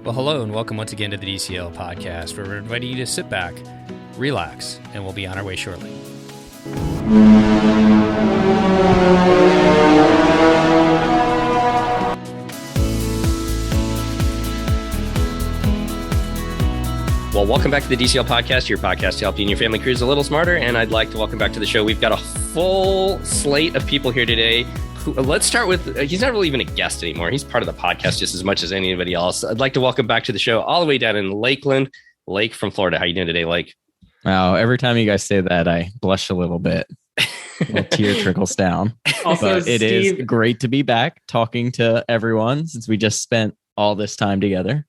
Well, hello and welcome once again to the DCL podcast, where we're inviting you to sit back, relax, and we'll be on our way shortly. Well, welcome back to the DCL podcast, your podcast to help you and your family cruise a little smarter. And I'd like to welcome back to the show. We've got a full slate of people here today. Let's start with, he's not really even a guest anymore. He's part of the podcast just as much as anybody else. I'd like to welcome back to the show all the way down in Lakeland, Lake from Florida. How you doing today, Lake? Wow, every time you guys say that, I blush a little bit. A little tear trickles down. Also, but it is great to be back talking to everyone since we just spent all this time together.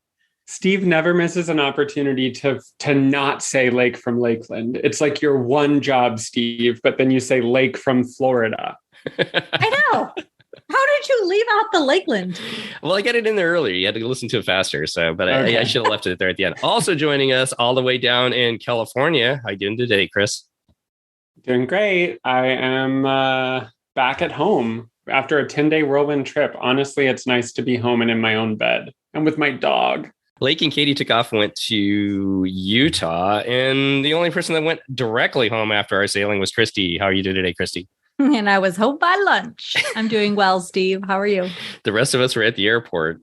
Steve never misses an opportunity to not say Lake from Lakeland. It's like your one job, Steve, but then you say Lake from Florida. I know. How did you leave out the Lakeland? Well, I got it in there earlier. You had to listen to it faster. But Okay. I should have left it there at the end. Also joining us all the way down in California. How you doing today, Chris? Doing great. I am back at home after a 10-day whirlwind trip. Honestly, it's nice to be home and in my own bed and with my dog. Lake and Katie took off and went to Utah. And the only person that went directly home after our sailing was Christy. How are you doing today, Christy? And I was home by lunch. I'm doing well, Steve. How are you? The rest of us were at the airport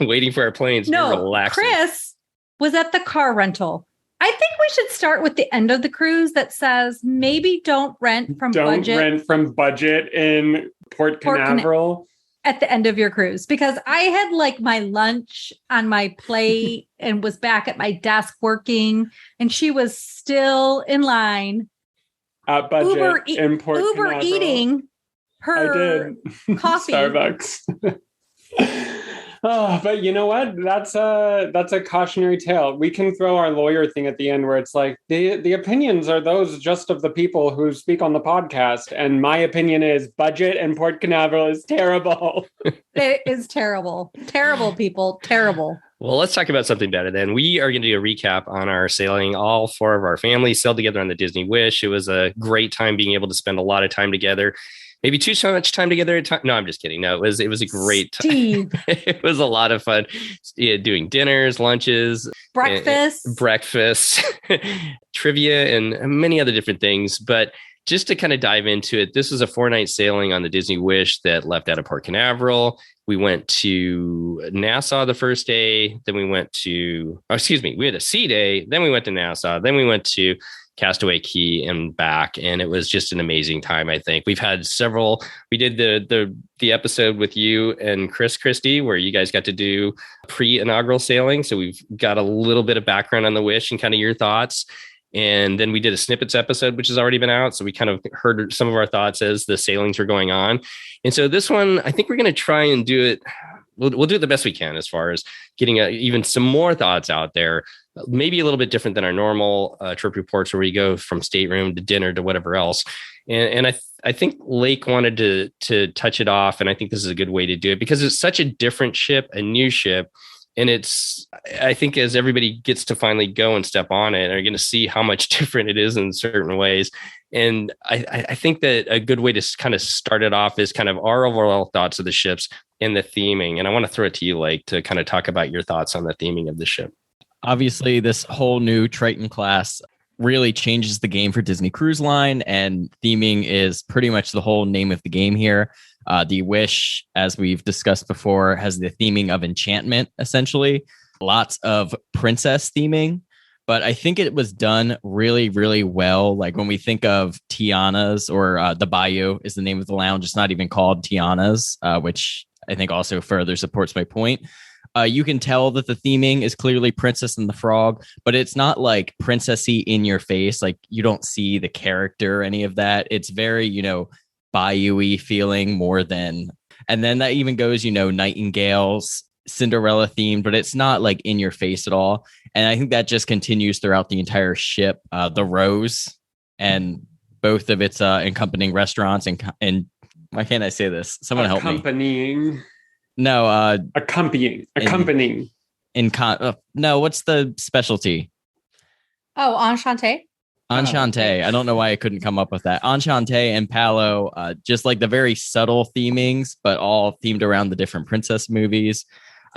waiting for our planes. No, relaxing. Chris was at the car rental. I think we should start with the end of the cruise that says maybe don't rent from budget. Don't rent from budget in Port Canaveral. At the end of your cruise, because I had like my lunch on my plate and was back at my desk working, and she was still in line. At budget in Port Uber Canaveral. eating her coffee. Starbucks. Oh, but you know what? That's a cautionary tale. We can throw our lawyer thing at the end where it's like the opinions are those just of the people who speak on the podcast. And my opinion is budget in Port Canaveral is terrible. It is terrible. Terrible, people. Terrible. Well, let's talk about something better then. We are going to do a recap on our sailing. All four of our families sailed together on the Disney Wish. It was a great time being able to spend a lot of time together. Maybe too much time together at time. No, I'm just kidding. No, it was a great time. It was a lot of fun. Yeah, doing dinners, lunches, breakfast, trivia, and many other different things. But just to kind of dive into it, this was a 4-night sailing on the Disney Wish that left out of Port Canaveral. We went to Nassau the first day. Then we went to, we had a sea day. Then we went to Nassau. Then we went to Castaway Cay and back, and it was just an amazing time. I think we've had several. We did the episode with you and Christy, where you guys got to do pre-inaugural sailing. So we've got a little bit of background on the Wish and kind of your thoughts. And then we did a snippets episode, which has already been out. So we kind of heard some of our thoughts as the sailings were going on. And so this one, I think we're going to try and do it. We'll do it the best we can as far as getting even some more thoughts out there, maybe a little bit different than our normal trip reports where we go from stateroom to dinner to whatever else. And I think Lake wanted to touch it off. And I think this is a good way to do it because it's such a different ship, a new ship. And I think as everybody gets to finally go and step on it, are going to see how much different it is in certain ways. And I think that a good way to kind of start it off is kind of our overall thoughts of the ships and the theming. And I want to throw it to you, Lake, to kind of talk about your thoughts on the theming of the ship. Obviously, this whole new Triton class really changes the game for Disney Cruise Line, and theming is pretty much the whole name of the game here. The Wish, as we've discussed before, has the theming of enchantment, essentially. Lots of princess theming, but I think it was done really, really well. Like when we think of Tiana's or the Bayou is the name of the lounge. It's not even called Tiana's, which I think also further supports my point. You can tell that the theming is clearly Princess and the Frog, but it's not like princessy in your face. Like you don't see the character, any of that. It's very, Bayou-y feeling more than, and then that even goes, Nightingales, Cinderella themed, but it's not like in your face at all. And I think that just continues throughout the entire ship. The Rose and both of its accompanying restaurants and why can't I say this? Someone help me. Accompanying. No, accompanying. No, what's the specialty? Oh, Enchanté. Enchanté. I don't know why I couldn't come up with that. Enchanté and Palo, just like the very subtle themings, but all themed around the different princess movies.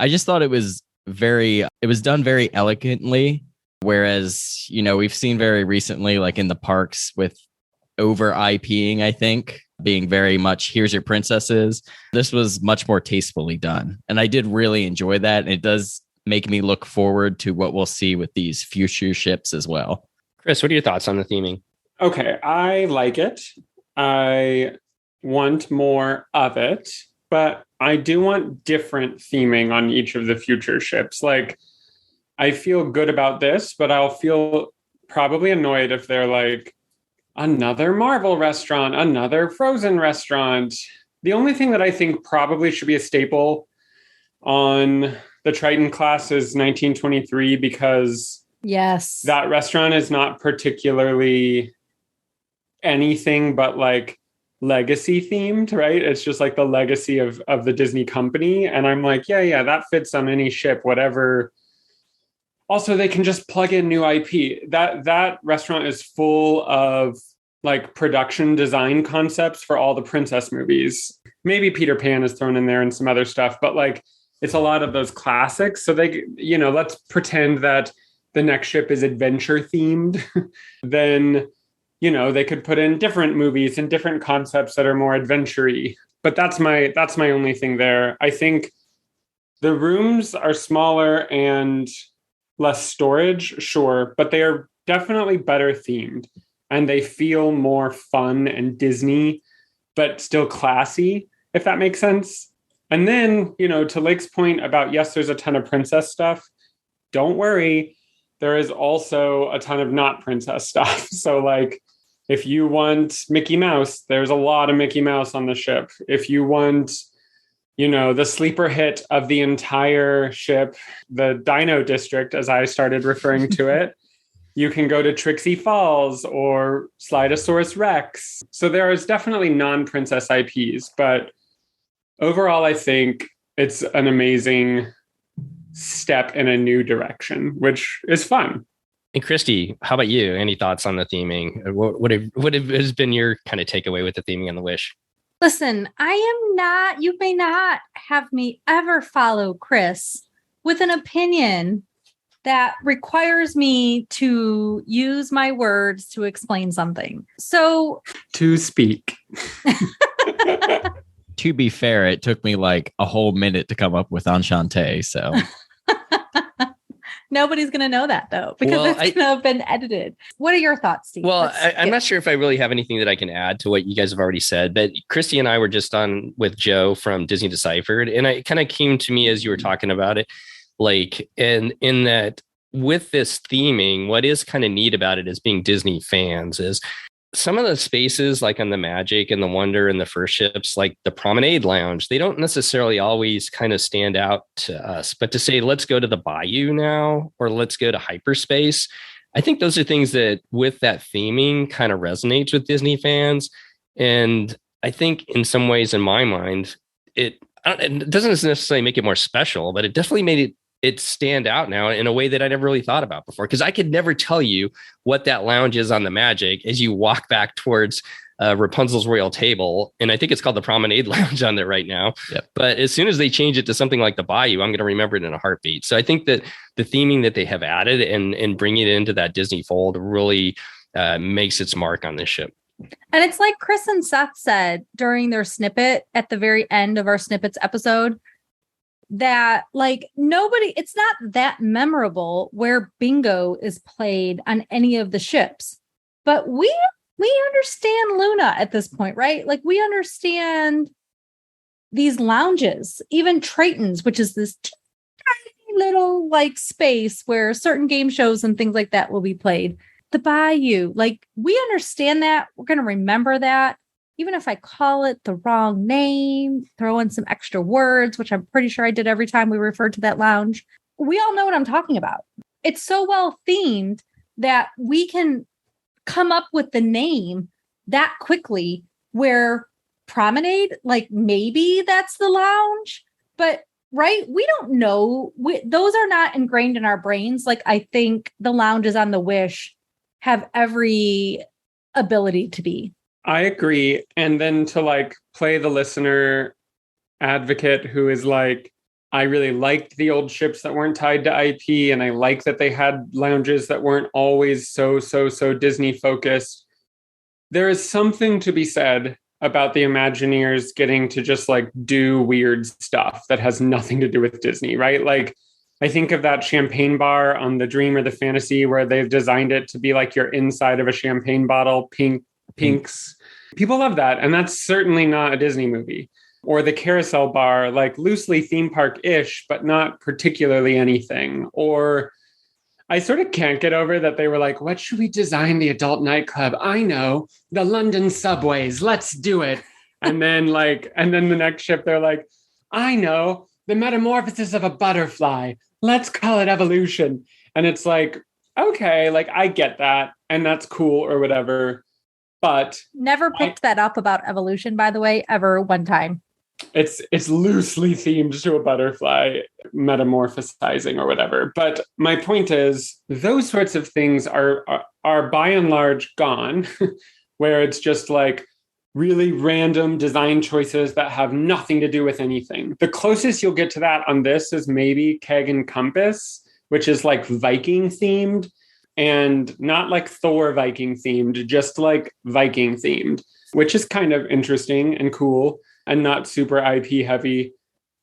I just thought it was it was done very elegantly. Whereas, we've seen very recently, like in the parks with over IPing, I think, being very much, here's your princesses. This was much more tastefully done. And I did really enjoy that. And it does make me look forward to what we'll see with these future ships as well. Chris, what are your thoughts on the theming? Okay, I like it. I want more of it, but I do want different theming on each of the future ships. Like, I feel good about this, but I'll feel probably annoyed if they're like, another Marvel restaurant, another Frozen restaurant. The only thing that I think probably should be a staple on the Triton class is 1923, because yes, that restaurant is not particularly anything but like legacy themed, right? It's just like the legacy of the Disney company. And I'm like, yeah, that fits on any ship, whatever. Also, they can just plug in new IP. That restaurant is full of like production design concepts for all the princess movies. Maybe Peter Pan is thrown in there and some other stuff, but like it's a lot of those classics. So they, let's pretend that the next ship is adventure themed. Then, they could put in different movies and different concepts that are more adventure-y. But that's my only thing there. I think the rooms are smaller and less storage, sure, but they are definitely better themed and they feel more fun and Disney, but still classy, if that makes sense. And then, to Lake's point about, yes, there's a ton of princess stuff. Don't worry. There is also a ton of not princess stuff. So like, if you want Mickey Mouse, there's a lot of Mickey Mouse on the ship. If you want, the sleeper hit of the entire ship, the Dino District, as I started referring to it, you can go to Trixie Falls or Slidosaurus Rex. So there is definitely non-princess IPs, but overall, I think it's an amazing step in a new direction, which is fun. And Christy, how about you? Any thoughts on the theming? What has been your kind of takeaway with the theming on the Wish? Listen, you may not have me ever follow Chris with an opinion that requires me to use my words to explain something. So to speak. To be fair, it took me like a whole minute to come up with Enchante. So nobody's going to know that though, because it's going to have been edited. What are your thoughts, Steve? Well, I'm not sure if I really have anything that I can add to what you guys have already said, but Christy and I were just on with Joe from Disney Deciphered, and it kind of came to me as you were talking about it, like, and in that with this theming, what is kind of neat about it as being Disney fans is some of the spaces like on the Magic and the Wonder and the first ships, like the Promenade Lounge, they don't necessarily always kind of stand out to us, but to say, let's go to the Bayou now, or let's go to hyperspace. I think those are things that with that theming kind of resonates with Disney fans. And I think in some ways, in my mind, it doesn't necessarily make it more special, but it definitely made it stand out now in a way that I never really thought about before. Because I could never tell you what that lounge is on the Magic as you walk back towards Rapunzel's Royal Table. And I think it's called the Promenade Lounge on there right now. Yep. But as soon as they change it to something like the Bayou, I'm going to remember it in a heartbeat. So I think that the theming that they have added and bringing it into that Disney fold really makes its mark on this ship. And it's like Chris and Seth said during their snippet at the very end of our Snippets episode, that like it's not that memorable where bingo is played on any of the ships, but we understand Luna at this point, right? Like we understand these lounges, even Triton's, which is this tiny little like space where certain game shows and things like that will be played. The Bayou, like we understand that. We're going to remember that. Even if I call it the wrong name, throw in some extra words, which I'm pretty sure I did every time we referred to that lounge. We all know what I'm talking about. It's so well themed that we can come up with the name that quickly, where Promenade, like maybe that's the lounge, but right? We don't know. Those are not ingrained in our brains. Like I think the lounges on the Wish have every ability to be. I agree. And then to like play the listener advocate who is like, I really liked the old ships that weren't tied to IP, and I like that they had lounges that weren't always so Disney focused. There is something to be said about the Imagineers getting to just like do weird stuff that has nothing to do with Disney, right? Like, I think of that champagne bar on the Dream or the Fantasy where they've designed it to be like you're inside of a champagne bottle, pinks. People love that. And that's certainly not a Disney movie. Or the Carousel bar, like loosely theme park-ish, but not particularly anything. Or I sort of can't get over that they were like, what should we design the adult nightclub? I know, the London subways. Let's do it. And then the next ship, they're like, I know, the metamorphosis of a butterfly. Let's call it evolution. And it's like, okay, like I get that. And that's cool or whatever. But never picked that up about evolution, by the way, ever one time. It's loosely themed to a butterfly metamorphosizing or whatever. But my point is, those sorts of things are by and large gone, where it's just like really random design choices that have nothing to do with anything. The closest you'll get to that on this is maybe Keg and Compass, which is like Viking themed, and not like Thor Viking themed, just like Viking themed, which is kind of interesting and cool and not super IP heavy.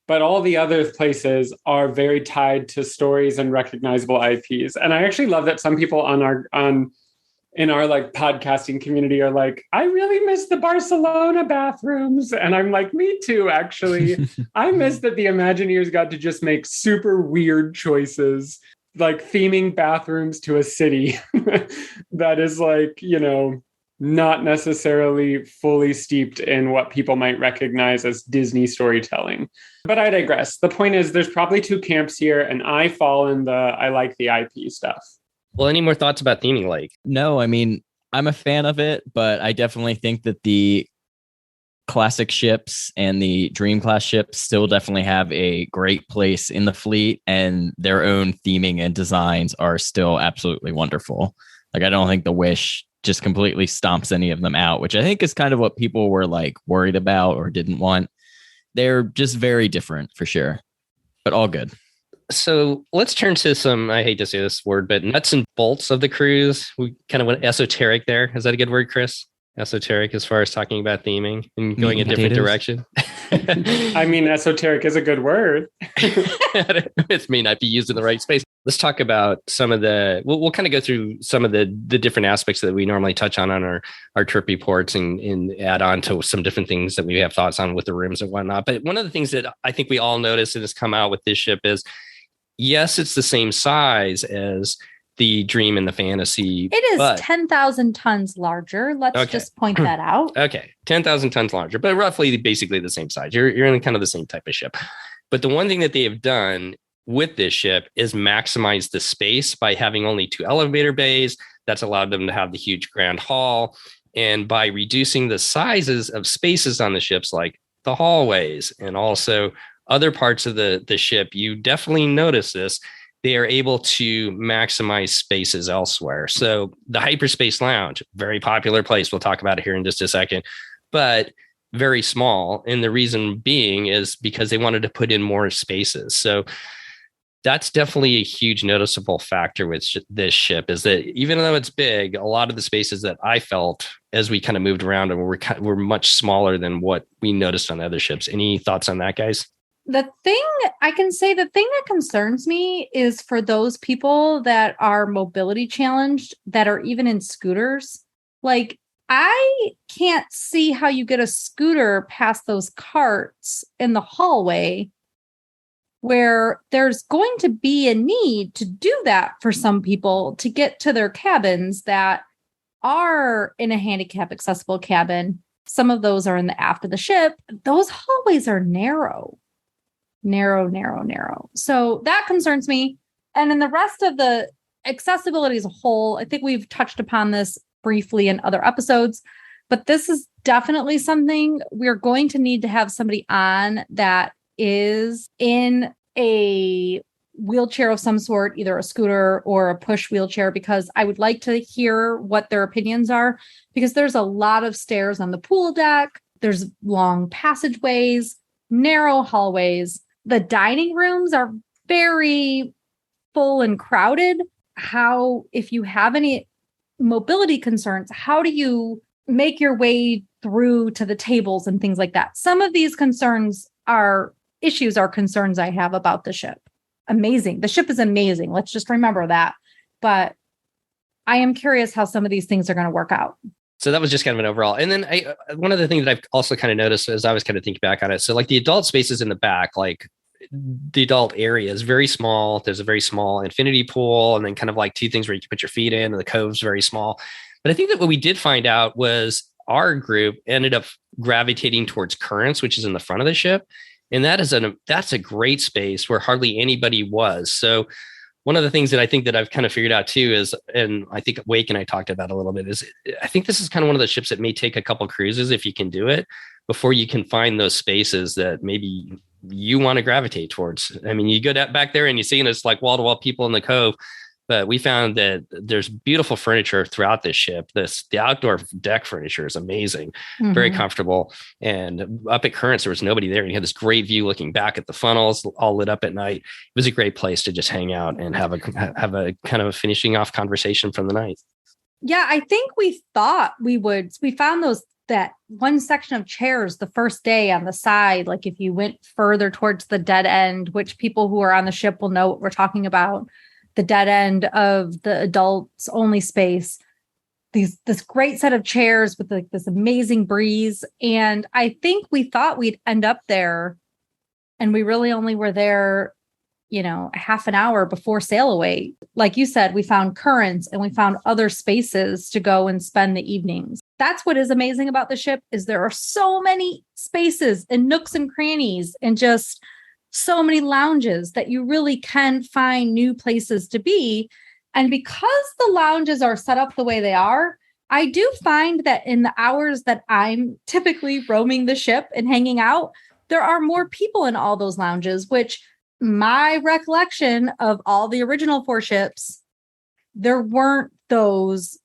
But all the other places are very tied to stories and recognizable IPs. And I actually love that some people in our like podcasting community are like, I really miss the Barcelona bathrooms. And I'm like, me too, actually. I miss that the Imagineers got to just make super weird choices, like theming bathrooms to a city that is like, you know, not necessarily fully steeped in what people might recognize as Disney storytelling. But I digress. The point is, there's probably two camps here, and I fall in the I like the IP stuff. Well, any more thoughts about theming Lake? No, I mean, I'm a fan of it, but I definitely think that the classic ships and the Dream class ships still definitely have a great place in the fleet, and their own theming and designs are still absolutely wonderful. Like, I don't think the Wish just completely stomps any of them out, which I think is kind of what people were like worried about or didn't want. They're just very different for sure, but all good. So let's turn to some, I hate to say this word, but nuts and bolts of the cruise. We kind of went esoteric there. Is that a good word, Chris? Esoteric as far as talking about theming and going a different direction. I mean, esoteric is a good word. It may not be used in the right space. Let's talk about some of the, we'll kind of go through some of the different aspects that we normally touch on our trip reports and add on to some different things that we have thoughts on with the rooms and whatnot. But one of the things that I think we all notice and has come out with this ship is, yes, it's the same size as the Dream and the Fantasy. It is 10,000 tons larger. Let's just point that out. Okay. 10,000 tons larger, but roughly basically the same size. You're in kind of the same type of ship. But the one thing that they have done with this ship is maximize the space by having only 2 elevator bays. That's allowed them to have the huge grand hall. And by reducing the sizes of spaces on the ships, like the hallways and also other parts of the ship, you definitely notice this. They are able to maximize spaces elsewhere. So the Hyperspace Lounge, very popular place. We'll talk about it here in just a second, but very small. And the reason being is because they wanted to put in more spaces. So that's definitely a huge noticeable factor with this ship, is that even though it's big, a lot of the spaces that I felt as we kind of moved around and were much smaller than what we noticed on other ships. Any thoughts on that, guys? The thing that concerns me is for those people that are mobility challenged, that are even in scooters. Like, I can't see how you get a scooter past those carts in the hallway, where there's going to be a need to do that for some people to get to their cabins that are in a handicap accessible cabin. Some of those are in the aft of the ship. Those hallways are narrow. So that concerns me. And in the rest of the accessibility as a whole, I think we've touched upon this briefly in other episodes, but this is definitely something we're going to need to have somebody on that is in a wheelchair of some sort, either a scooter or a push wheelchair, because I would like to hear what their opinions are, because there's a lot of stairs on the pool deck. There's long passageways, narrow hallways. the dining rooms are very full and crowded. How, if you have any mobility concerns, how do you make your way through to the tables and things like that? Some of these concerns are concerns I have about the ship. Amazing. The ship is amazing. Let's just remember that. But I am curious how some of these things are going to work out. So that was just kind of an overall. And then one of the things that I've also kind of noticed as I was kind of thinking back on it. So like the adult spaces in the back, like the adult area is very small. There's a very small infinity pool and then kind of like two things where you can put your feet in, and the cove's very small. But I think that what we did find out was our group ended up gravitating towards Currents, which is in the front of the ship. And that's a great space where hardly anybody was. So one of the things that I think that I've kind of figured out too is, and I think Wake and I talked about a little bit, is I think this is kind of one of the ships that may take a couple cruises if you can do it before you can find those spaces that maybe you want to gravitate towards. I mean, you go back there and you see, and it's like wall to wall people in the cove. But we found that there's beautiful furniture throughout this ship. The outdoor deck furniture is amazing, very comfortable. And up at Currents, there was nobody there. And you had this great view looking back at the funnels, all lit up at night. It was a great place to just hang out and have a kind of a finishing off conversation from the night. Yeah, I think we thought we found that one section of chairs the first day on the side. Like if you went further towards the dead end, which people who are on the ship will know what we're talking about, the dead end of the adults only space, this great set of chairs with like this amazing breeze. And I think we thought we'd end up there, and we really only were there, a half an hour before sail away. Like you said, we found Currents and we found other spaces to go and spend the evenings. That's what is amazing about the ship, is there are so many spaces and nooks and crannies and just so many lounges that you really can find new places to be. And because the lounges are set up the way they are, I do find that in the hours that I'm typically roaming the ship and hanging out, there are more people in all those lounges, which my recollection of all the original 4 ships, there weren't those,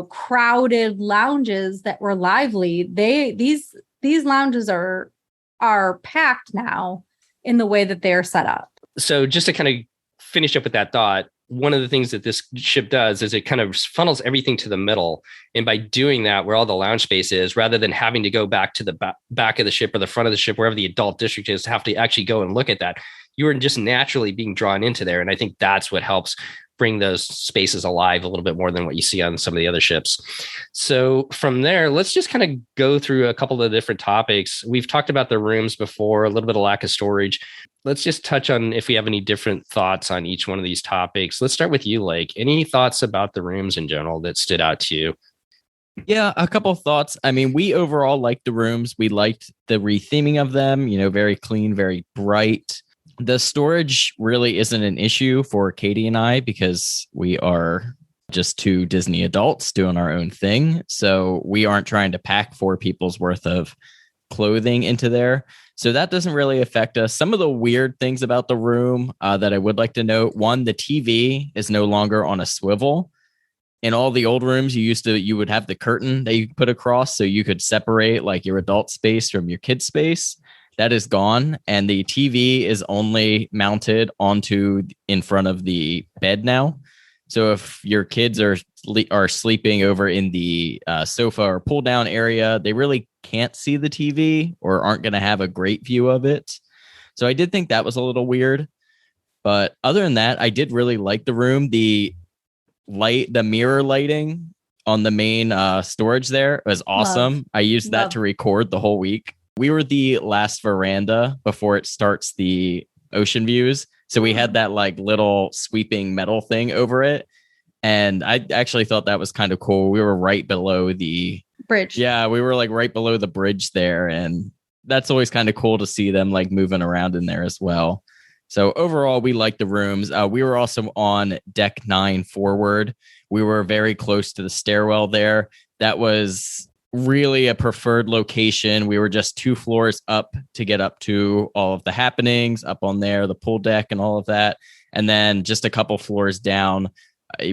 crowded lounges that were lively. These lounges are packed now in the way that they're set up. So just to kind of finish up with that thought, one of the things that this ship does is it kind of funnels everything to the middle. And by doing that, where all the lounge space is, rather than having to go back to the back of the ship or the front of the ship, wherever the adult district is, to have to actually go and look at that, you are just naturally being drawn into there. And I think that's what helps bring those spaces alive a little bit more than what you see on some of the other ships. So from there, let's just kind of go through a couple of different topics. We've talked about the rooms before, a little bit of lack of storage. Let's just touch on if we have any different thoughts on each one of these topics. Let's start with you, Lake. Any thoughts about the rooms in general that stood out to you? Yeah, a couple of thoughts. I mean, we overall liked the rooms. We liked the retheming of them, very clean, very bright. The storage really isn't an issue for Katie and I because we are just 2 Disney adults doing our own thing. So we aren't trying to pack 4 people's worth of clothing into there. So that doesn't really affect us. Some of the weird things about the room that I would like to note: one, the TV is no longer on a swivel. In all the old rooms, you would have the curtain that you put across so you could separate like your adult space from your kid space. That is gone, and the TV is only mounted in front of the bed now. So if your kids are sleeping over in the sofa or pull down area, they really can't see the TV or aren't going to have a great view of it. So I did think that was a little weird, but other than that, I did really like the room. The mirror lighting on the main storage there was awesome. I used that to record the whole week. We were the last veranda before it starts the ocean views. So we had that like little sweeping metal thing over it. And I actually thought that was kind of cool. We were right below the bridge. Yeah, we were like right below the bridge there. And that's always kind of cool to see them like moving around in there as well. So overall, we liked the rooms. We were also on deck 9 forward. We were very close to the stairwell there. That was really a preferred location. We were just 2 floors up to get up to all of the happenings up on there, the pool deck and all of that. And then just a couple floors down,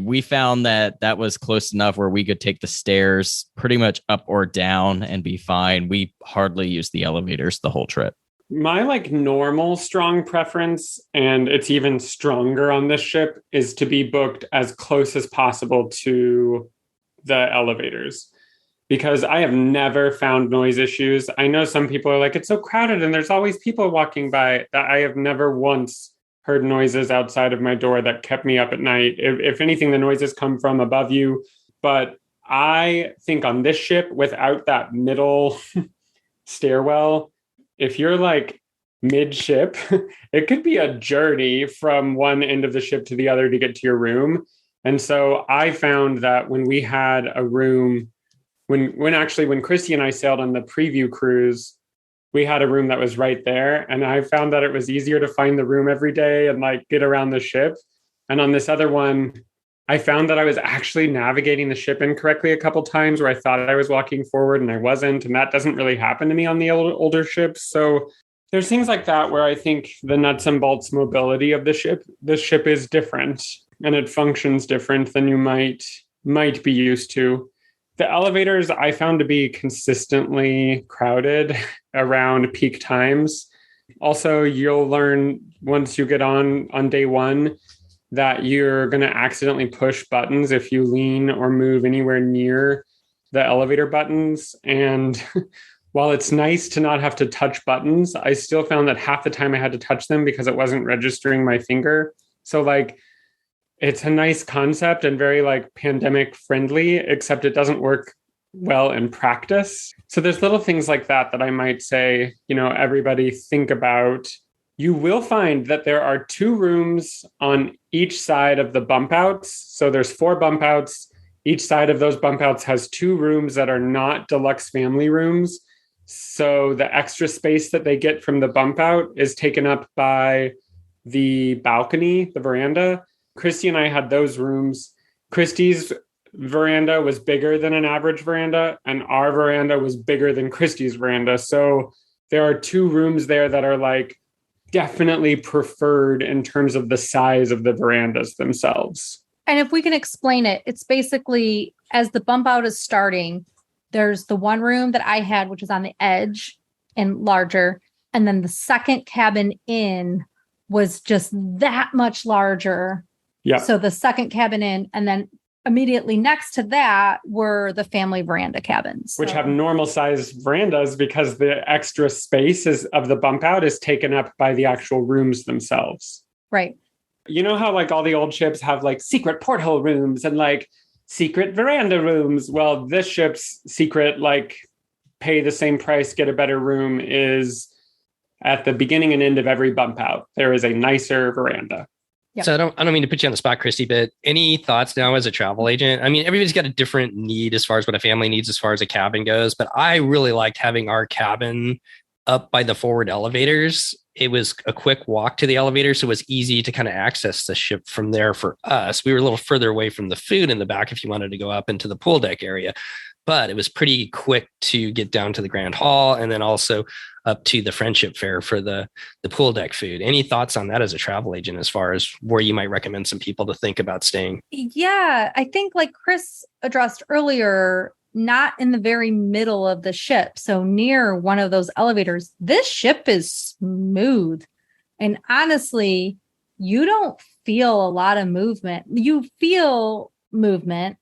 we found that was close enough where we could take the stairs pretty much up or down and be fine. We hardly used the elevators the whole trip. My like normal strong preference, and it's even stronger on this ship, is to be booked as close as possible to the elevators, because I have never found noise issues. I know some people are like, it's so crowded and there's always people walking by. That I have never once heard noises outside of my door that kept me up at night. If anything, the noises come from above you. But I think on this ship, without that middle stairwell, if you're like mid-ship, it could be a journey from one end of the ship to the other to get to your room. And so I found that when we had a room, when Christy and I sailed on the preview cruise, we had a room that was right there. And I found that it was easier to find the room every day and like get around the ship. And on this other one, I found that I was actually navigating the ship incorrectly a couple times, where I thought I was walking forward and I wasn't. And that doesn't really happen to me on the older ships. So there's things like that where I think the nuts and bolts mobility of the ship is different, and it functions different than you might be used to. The elevators I found to be consistently crowded around peak times. Also, you'll learn once you get on day one that you're going to accidentally push buttons if you lean or move anywhere near the elevator buttons. And while it's nice to not have to touch buttons, I still found that half the time I had to touch them because it wasn't registering my finger. So like, it's a nice concept and very like pandemic friendly, except it doesn't work well in practice. So there's little things like that I might say, everybody think about. You will find that there are 2 rooms on each side of the bump outs. So there's 4 bump outs. Each side of those bump outs has 2 rooms that are not deluxe family rooms. So the extra space that they get from the bump out is taken up by the balcony, the veranda. Christy and I had those rooms. Christy's veranda was bigger than an average veranda, and our veranda was bigger than Christy's veranda. So there are 2 rooms there that are like definitely preferred in terms of the size of the verandas themselves. And if we can explain it, it's basically as the bump out is starting, there's the one room that I had, which is on the edge and larger. And then the second cabin in was just that much larger. Yeah. So the second cabin in, and then immediately next to that were the family veranda cabins, which have normal size verandas because the extra space of the bump out is taken up by the actual rooms themselves. Right. You know how like all the old ships have like secret porthole rooms and like secret veranda rooms? Well, this ship's secret, like pay the same price, get a better room, is at the beginning and end of every bump out. There is a nicer veranda. Yep. So I don't mean to put you on the spot, Christy, but any thoughts now as a travel agent? I mean, everybody's got a different need as far as what a family needs as far as a cabin goes, but I really liked having our cabin up by the forward elevators. It was a quick walk to the elevator, so it was easy to kind of access the ship from there for us. We were a little further away from the food in the back if you wanted to go up into the pool deck area, but it was pretty quick to get down to the Grand Hall and then also up to the Friendship Fair for the pool deck food. Any thoughts on that as a travel agent as far as where you might recommend some people to think about staying? Yeah, I think like Chris addressed earlier, not in the very middle of the ship. So near one of those elevators. This ship is smooth. And honestly, you don't feel a lot of movement. You feel movement,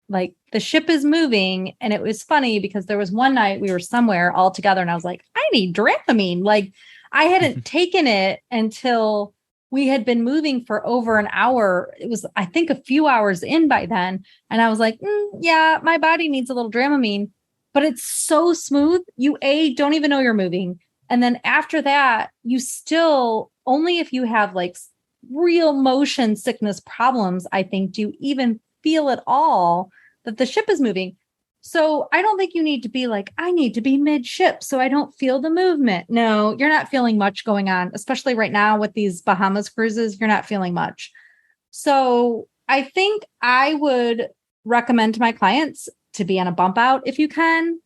like the ship is moving. And it was funny because there was one night we were somewhere all together and I was like, I need Dramamine. Like I hadn't taken it until we had been moving for over an hour. It was, I think, a few hours in by then. And I was like, yeah, my body needs a little Dramamine, but it's so smooth. You don't even know you're moving. And then after that, you still, only if you have like real motion sickness problems, I think, do you even feel at all that the ship is moving. So I don't think you need to be like, I need to be mid-ship so I don't feel the movement. No, you're not feeling much going on, especially right now with these Bahamas cruises, you're not feeling much. So I think I would recommend to my clients to be on a bump out if you can,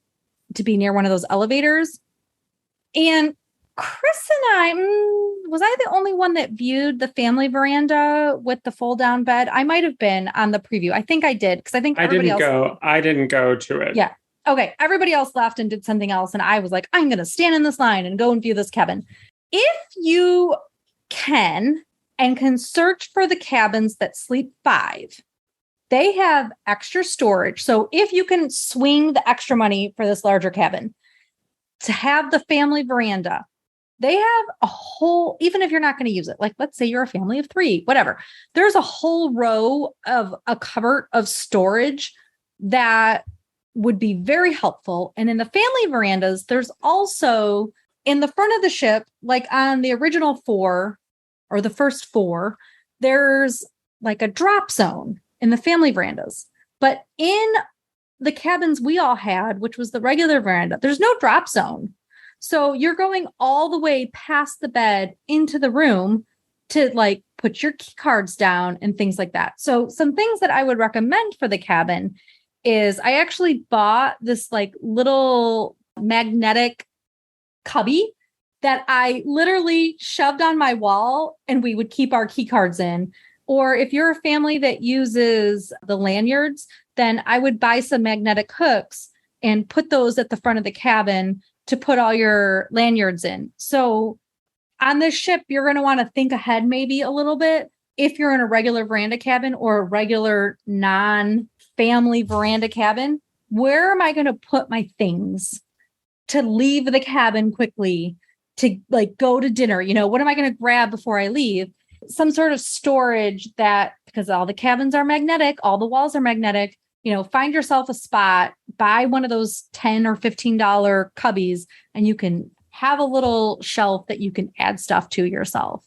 to be near one of those elevators. And Chris and I, was I the only one that viewed the family veranda with the fold down bed? I might have been on the preview. I think I did because I think everybody else. I didn't go to it. Yeah. Okay, everybody else left and did something else. And I was like, I'm going to stand in this line and go and view this cabin. If you can search for the cabins that sleep 5, they have extra storage. So if you can swing the extra money for this larger cabin to have the family veranda, they have a whole, even if you're not going to use it, like let's say you're a family of 3, whatever, there's a whole row of a cupboard of storage that would be very helpful. And in the family verandas, there's also in the front of the ship, like on the original 4 or the first 4, there's like a drop zone in the family verandas. But in the cabins we all had, which was the regular veranda, there's no drop zone. So you're going all the way past the bed into the room to like put your key cards down and things like that. So some things that I would recommend for the cabin is I actually bought this like little magnetic cubby that I literally shoved on my wall and we would keep our key cards in. Or if you're a family that uses the lanyards, then I would buy some magnetic hooks and put those at the front of the cabin to put all your lanyards in. So on this ship, you're going to want to think ahead maybe a little bit. If you're in a regular veranda cabin or a regular non-family veranda cabin, where am I going to put my things to leave the cabin quickly to like go to dinner? You know, what am I going to grab before I leave? Some sort of storage that, because all the cabins are magnetic, all the walls are magnetic, you know, find yourself a spot, buy one of those $10 or $15 cubbies, and you can have a little shelf that you can add stuff to yourself.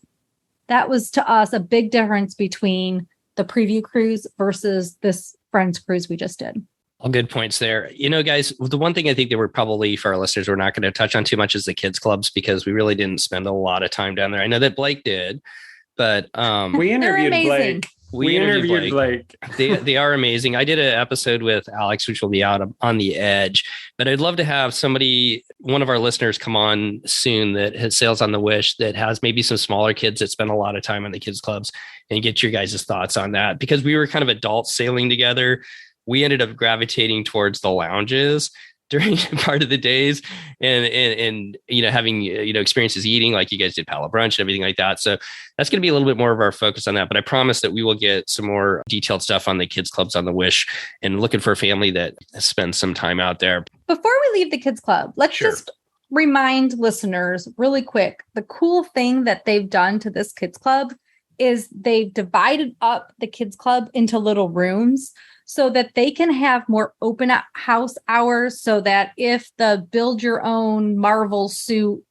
That was to us a big difference between the preview cruise versus this Friends cruise we just did. All good points there. You know, guys, the one thing I think that we're probably for our listeners, we're not going to touch on too much is the kids clubs, because we really didn't spend a lot of time down there. I know that Blake did, but we interviewed Blake. We interviewed Blake. They are amazing. I did an episode with Alex, which will be out on the Edge, but I'd love to have somebody, one of our listeners, come on soon that has sails on the Wish, that has maybe some smaller kids that spend a lot of time on the kids clubs, and get your guys' thoughts on that. Because we were kind of adults sailing together. We ended up gravitating towards the lounges during part of the days and you know, having, you know, experiences eating like you guys did Palo Brunch and everything like that. So that's going to be a little bit more of our focus on that. But I promise that we will get some more detailed stuff on the kids clubs on the Wish, and looking for a family that spends some time out there. Before we leave the kids club, let's just remind listeners really quick. The cool thing that they've done to this kids club is they've divided up the kids club into little rooms, so that they can have more open house hours, so that if the build your own Marvel suit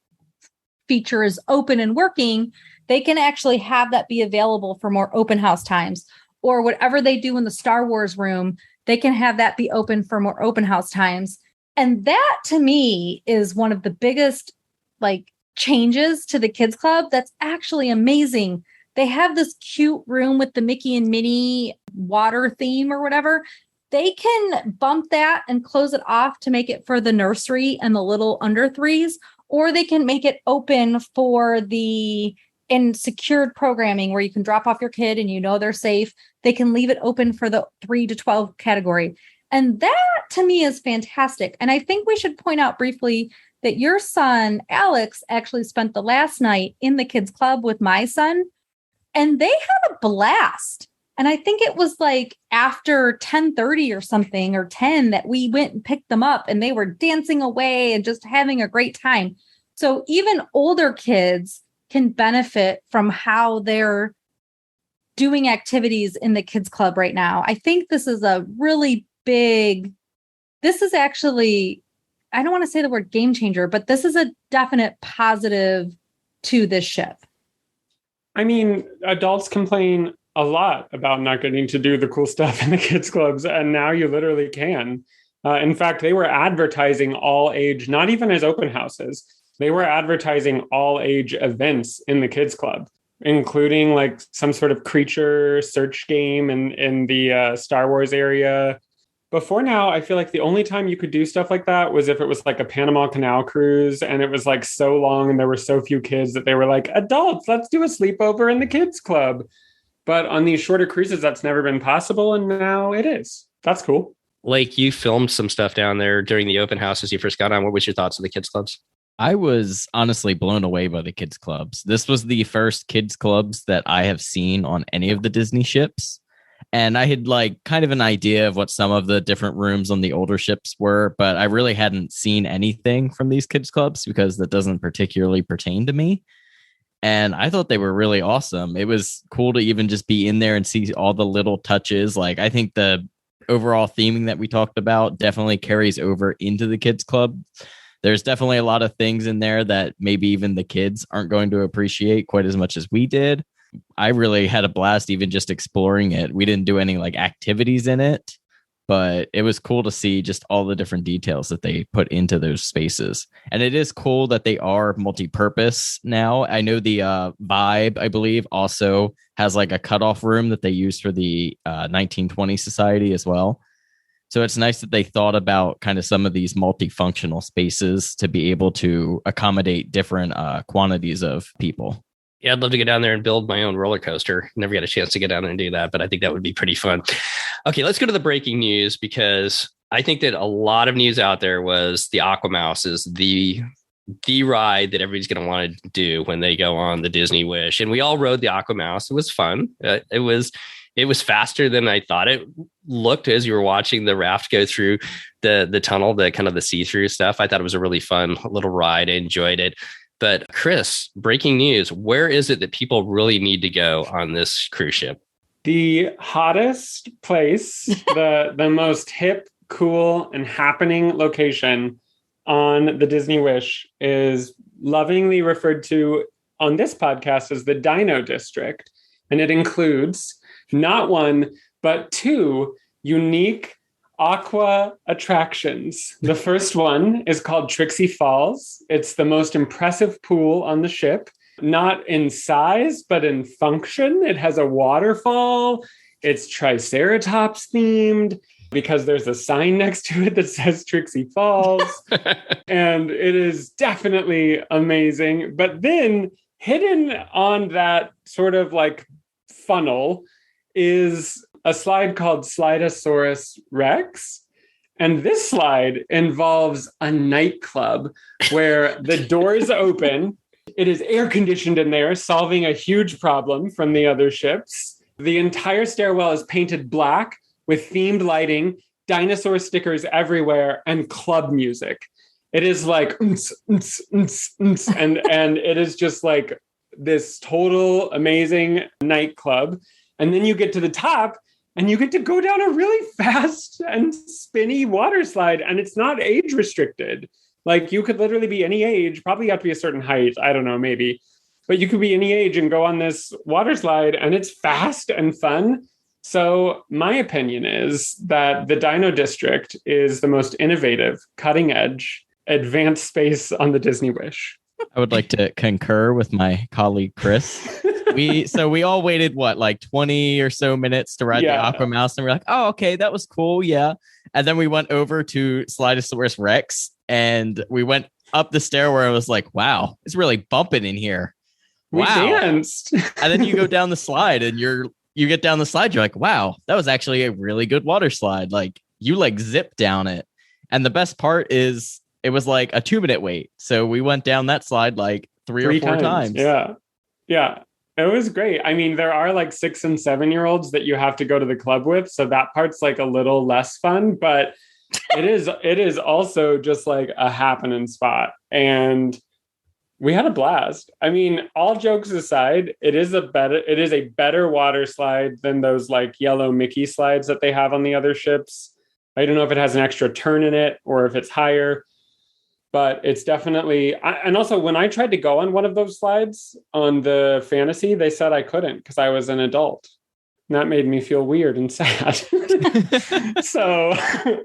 feature is open and working, they can actually have that be available for more open house times. Or whatever they do in the Star Wars room, they can have that be open for more open house times. And that to me is one of the biggest like changes to the kids club. That's actually amazing. They have this cute room with the Mickey and Minnie water theme or whatever. They can bump that and close it off to make it for the nursery and the little under 3s, or they can make it open for the secured programming where you can drop off your kid and you know they're safe. They can leave it open for the 3 to 12 category. And that to me is fantastic. And I think we should point out briefly that your son, Alex, actually spent the last night in the kids club with my son. And they had a blast. And I think it was like after 10:30 or something, or 10, that we went and picked them up, and they were dancing away and just having a great time. So even older kids can benefit from how they're doing activities in the kids club right now. I think this is a really this is actually, I don't want to say the word game changer, but this is a definite positive to this ship. I mean, adults complain a lot about not getting to do the cool stuff in the kids clubs, and now you literally can. In fact, they were advertising all age, not even as open houses. They were advertising all age events in the kids club, including like some sort of creature search game in the Star Wars area. Before now, I feel like the only time you could do stuff like that was if it was like a Panama Canal cruise and it was like so long and there were so few kids that they were like, adults, let's do a sleepover in the kids club. But on these shorter cruises, that's never been possible. And now it is. That's cool. Lake, you filmed some stuff down there during the open house as you first got on. What was your thoughts of the kids clubs? I was honestly blown away by the kids clubs. This was the first kids clubs that I have seen on any of the Disney ships. And I had like kind of an idea of what some of the different rooms on the older ships were, but I really hadn't seen anything from these kids clubs because that doesn't particularly pertain to me. And I thought they were really awesome. It was cool to even just be in there and see all the little touches. Like, I think the overall theming that we talked about definitely carries over into the kids club. There's definitely a lot of things in there that maybe even the kids aren't going to appreciate quite as much as we did. I really had a blast even just exploring it. We didn't do any like activities in it, but it was cool to see just all the different details that they put into those spaces. And it is cool that they are multi-purpose now. I know the Vibe, I believe, also has like a cutoff room that they use for the 1920 Society as well. So it's nice that they thought about kind of some of these multifunctional spaces to be able to accommodate different quantities of people. Yeah, I'd love to get down there and build my own roller coaster. Never got a chance to get down there and do that, but I think that would be pretty fun. Okay, let's go to the breaking news, because I think that a lot of news out there was the Aquamouse is the ride that everybody's going to want to do when they go on the Disney Wish. And we all rode the Aquamouse. It was fun. It was faster than I thought it looked as you were watching the raft go through the tunnel, the kind of the see-through stuff. I thought it was a really fun little ride. I enjoyed it. But Chris, breaking news, where is it that people really need to go on this cruise ship? The hottest place, the most hip, cool, and happening location on the Disney Wish is lovingly referred to on this podcast as the Dino District. And it includes not one, but two unique aqua attractions. The first one is called Trixie Falls. It's the most impressive pool on the ship, not in size, but in function. It has a waterfall. It's Triceratops themed because there's a sign next to it that says Trixie Falls. And it is definitely amazing. But then hidden on that sort of like funnel is a slide called Slidosaurus Rex. And this slide involves a nightclub where the doors open. It is air conditioned in there, solving a huge problem from the other ships. The entire stairwell is painted black with themed lighting, dinosaur stickers everywhere, and club music. It is like, and it is just like this total amazing nightclub. And then you get to the top and you get to go down a really fast and spinny water slide. And it's not age restricted. Like you could literally be any age, probably have to be a certain height. I don't know, maybe. But you could be any age and go on this water slide and it's fast and fun. So my opinion is that the Dino District is the most innovative, cutting edge, advanced space on the Disney Wish. I would like to concur with my colleague, Chris. We all waited, like 20 or so minutes to ride the Aquamouse, and we're like, oh, okay, that was cool. Yeah. And then we went over to Slidosaurus Rex and we went up the stairway and was like, wow, it's really bumping in here. We danced. And then you go down the slide and you get down the slide. You're like, wow, that was actually a really good water slide. Like you like zip down it. And the best part is it was like a 2-minute wait. So we went down that slide like three or four times. Yeah. Yeah. It was great. I mean, there are like 6 and 7-year-olds that you have to go to the club with. So that part's like a little less fun, but it is also just like a happening spot. And we had a blast. I mean, all jokes aside, it is a better water slide than those like yellow Mickey slides that they have on the other ships. I don't know if it has an extra turn in it or if it's higher. But it's definitely, and also when I tried to go on one of those slides on the Fantasy, they said I couldn't because I was an adult. And that made me feel weird and sad. So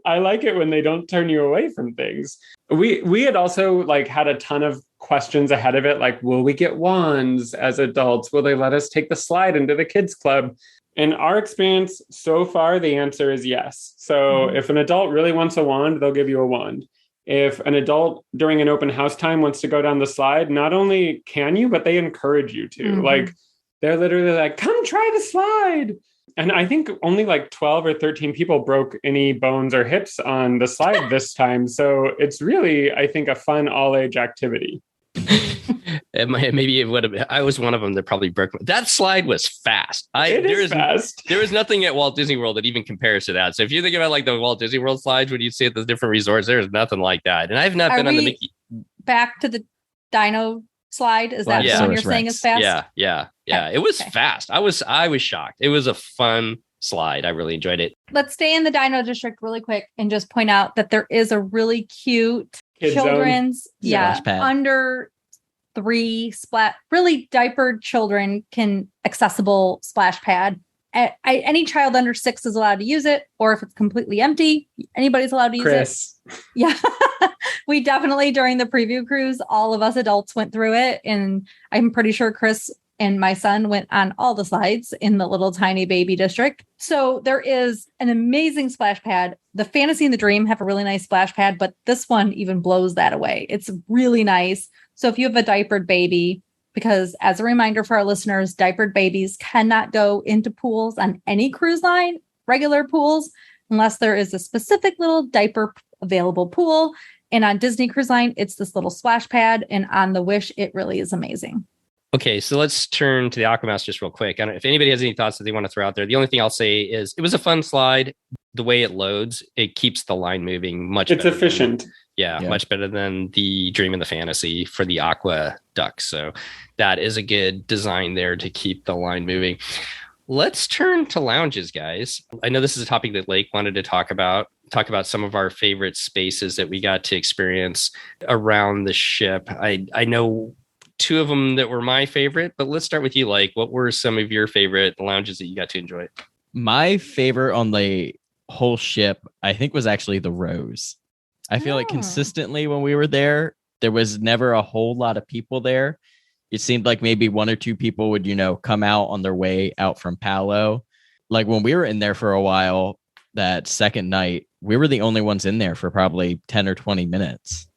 I like it when they don't turn you away from things. We had also like had a ton of questions ahead of it. Like, will we get wands as adults? Will they let us take the slide into the kids club? In our experience so far, the answer is yes. So if an adult really wants a wand, they'll give you a wand. If an adult during an open house time wants to go down the slide, not only can you, but they encourage you to. Like, they're literally like, come try the slide. And I think only like 12 or 13 people broke any bones or hips on the slide this time. So it's really, I think, a fun all-age activity. Maybe it would have been. I was one of them that probably broke. That slide was fast. Fast. There is nothing at Walt Disney World that even compares to that. So if you think about like the Walt Disney World slides when you see at the different resorts, there's nothing like that. And I've not been on the Mickey. Back to the Dino slide. Is that the one you're saying is fast? Yeah. It was fast. I was shocked. It was a fun slide. I really enjoyed it. Let's stay in the Dino District really quick and just point out that there is a really cute Kid children's, Splash pad. under 3 really diapered children can accessible splash pad. Any child under 6 is allowed to use it, or if it's completely empty, anybody's allowed to use it. Yeah. We definitely, during the preview cruise, all of us adults went through it. And I'm pretty sure Chris and my son went on all the slides in the little tiny baby district. So there is an amazing splash pad. The Fantasy and the Dream have a really nice splash pad, but this one even blows that away. It's really nice. So if you have a diapered baby, because as a reminder for our listeners, diapered babies cannot go into pools on any cruise line, regular pools, unless there is a specific little diaper available pool. And on Disney Cruise Line, it's this little splash pad. And on the Wish, it really is amazing. Okay, so let's turn to the Aquamouse just real quick. I don't know if anybody has any thoughts that they want to throw out there. The only thing I'll say is it was a fun slide. The way it loads, it keeps the line moving much better. It's efficient. Much better than the Dream and the Fantasy for the Aqua Duck. So that is a good design there to keep the line moving. Let's turn to lounges, guys. I know this is a topic that Lake wanted to talk about some of our favorite spaces that we got to experience around the ship. I know 2 of them that were my favorite, but let's start with you, Lake. What were some of your favorite lounges that you got to enjoy? My favorite on the whole ship, I think, was actually the Rose. I feel like consistently when we were there was never a whole lot of people there. It seemed like maybe 1 or 2 people would, come out on their way out from Palo. Like when we were in there for a while, that second night, we were the only ones in there for probably 10 or 20 minutes.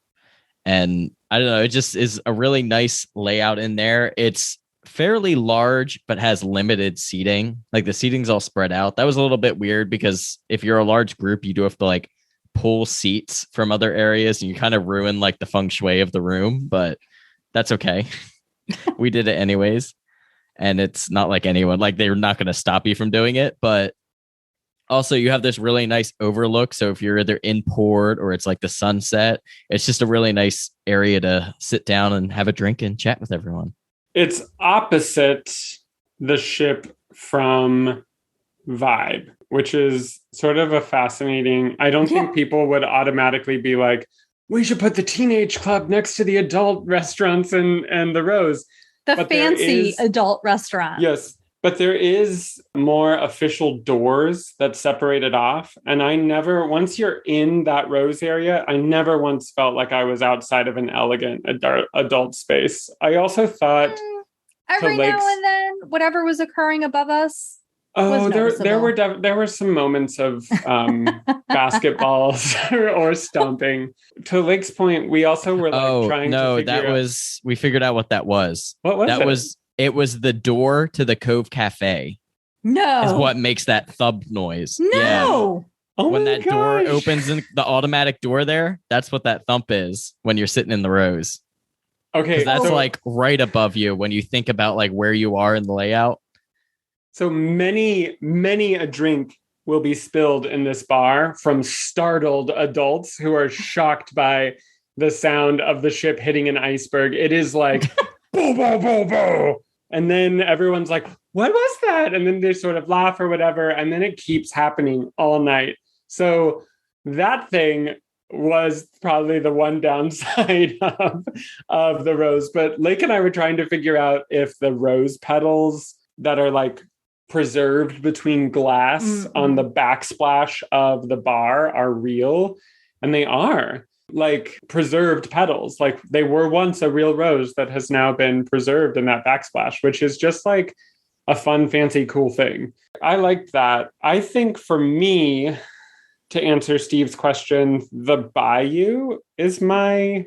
And I don't know, it just is a really nice layout in there. It's fairly large, but has limited seating. Like the seating's all spread out. That was a little bit weird because if you're a large group, you do have to like pull seats from other areas and you kind of ruin like the feng shui of the room, but that's okay. We did it anyways. And it's not like anyone, like they're not going to stop you from doing it, but also, you have this really nice overlook. So if you're either in port or it's like the sunset, it's just a really nice area to sit down and have a drink and chat with everyone. It's opposite the ship from Vibe, which is sort of a fascinating. I don't think people would automatically be like, we should put the teenage club next to the adult restaurants and the Rose. But fancy adult restaurant. Yes. But there is more official doors that separate it off. And once you're in that Rose area, I never once felt like I was outside of an elegant adult space. I also thought every now and then, whatever was occurring above us. Oh, there were some moments of basketballs or stomping. To Lake's point, we also were trying to figure out. We figured out what that was. What was it? It was the door to the Cove Cafe. No. Is what makes that thump noise. No. Yeah. Oh when that gosh. door opens in the automatic door there, that's what that thump is when you're sitting in the Rose. Okay. That's like right above you when you think about like where you are in the layout. So many a drink will be spilled in this bar from startled adults who are shocked by the sound of the ship hitting an iceberg. It is like, boo, boo, boo, boo. And then everyone's like, what was that? And then they sort of laugh or whatever. And then it keeps happening all night. So that thing was probably the one downside of the Rose. But Lake and I were trying to figure out if the rose petals that are like preserved between glass on the backsplash of the bar are real. And they are. Like preserved petals, like they were once a real rose that has now been preserved in that backsplash, which is just like a fun, fancy, cool thing. I liked that. I think for me, to answer Steve's question, the Bayou is my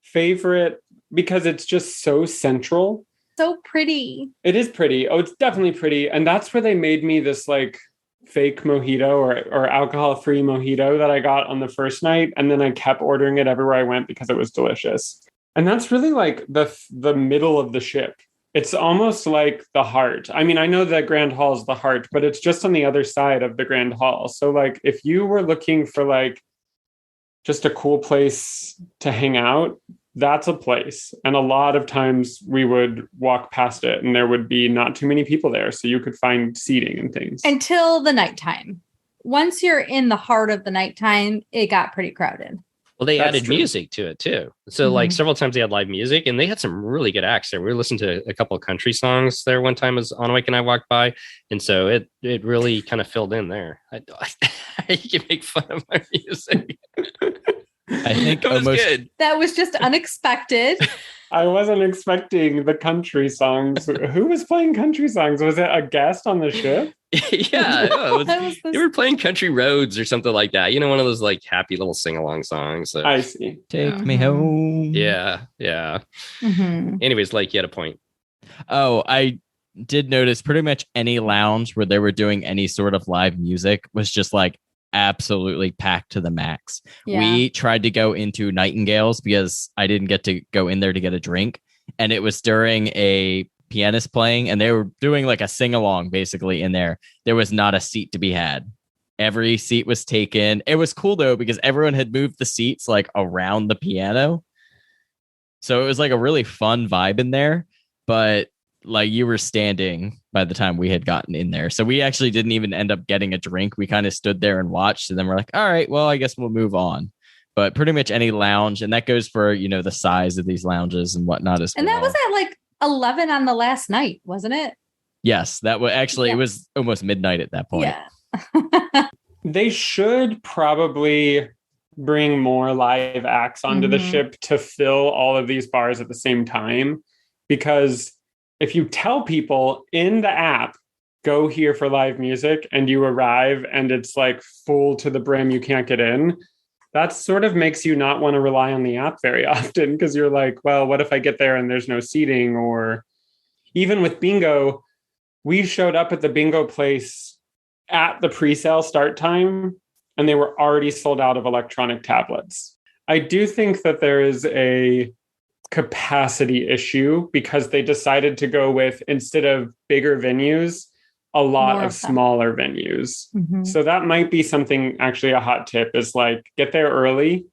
favorite because it's just so central So pretty. It is pretty. Oh, it's definitely pretty. And that's where they made me this like fake mojito or alcohol-free mojito that I got on the first night. And then I kept ordering it everywhere I went because it was delicious. And that's really like the middle of the ship. It's almost like the heart. I mean, I know that Grand Hall is the heart, but it's just on the other side of the Grand Hall. So like if you were looking for like just a cool place to hang out, that's a place. And a lot of times we would walk past it and there would be not too many people there. So you could find seating and things. Until the nighttime. Once you're in the heart of the nighttime, it got pretty crowded. Well, they That's added true. music to it too. So like several times they had live music and they had some really good acts there. We were listening to a couple of country songs there one time as Anwake and I walked by. And so it really kind of filled in there. You can make fun of my music. I think It was almost good. That was just unexpected. I wasn't expecting the country songs. Who was playing country songs? Was it a guest on the ship? Yeah. no, That was this- they were playing Country Roads or something like that. You know, one of those like happy little sing-along songs. So, I see. take me Mhm. home. yeah. Yeah. Mhm. Anyways, like you had a point. Oh, I did notice pretty much any lounge where they were doing any sort of live music was just like absolutely packed to the max. Yeah. We tried to go into Nightingale's because I didn't get to go in there to get a drink. And it was during a pianist playing and they were doing like a sing along basically in there. There was not a seat to be had. Every seat was taken. It was cool though, because everyone had moved the seats like around the piano. So it was like a really fun vibe in there. But like you were standing by the time we had gotten in there. So we actually didn't even end up getting a drink. We kind of stood there and watched. And then we're like, all right, well, I guess we'll move on. But pretty much any lounge. And that goes for, you know, the size of these lounges and whatnot as And well. that was at like 11 on the last night, wasn't it? Yes, that was actually, Yeah. it was almost midnight at that point. Yeah. They should probably bring more live acts onto the Mhm. ship to fill all of these bars at the same time. Because if you tell people in the app, go here for live music, and you arrive and it's like full to the brim, you can't get in, that sort of makes you not want to rely on the app very often because you're like, well, what if I get there and there's no seating? Or even with bingo, we showed up at the bingo place at the pre-sale start time and they were already sold out of electronic tablets. I do think that there is a capacity issue because they decided to go with, instead of bigger venues, a lot More of of them. smaller venues. Mhm. So that might be something, actually a hot tip is like get there early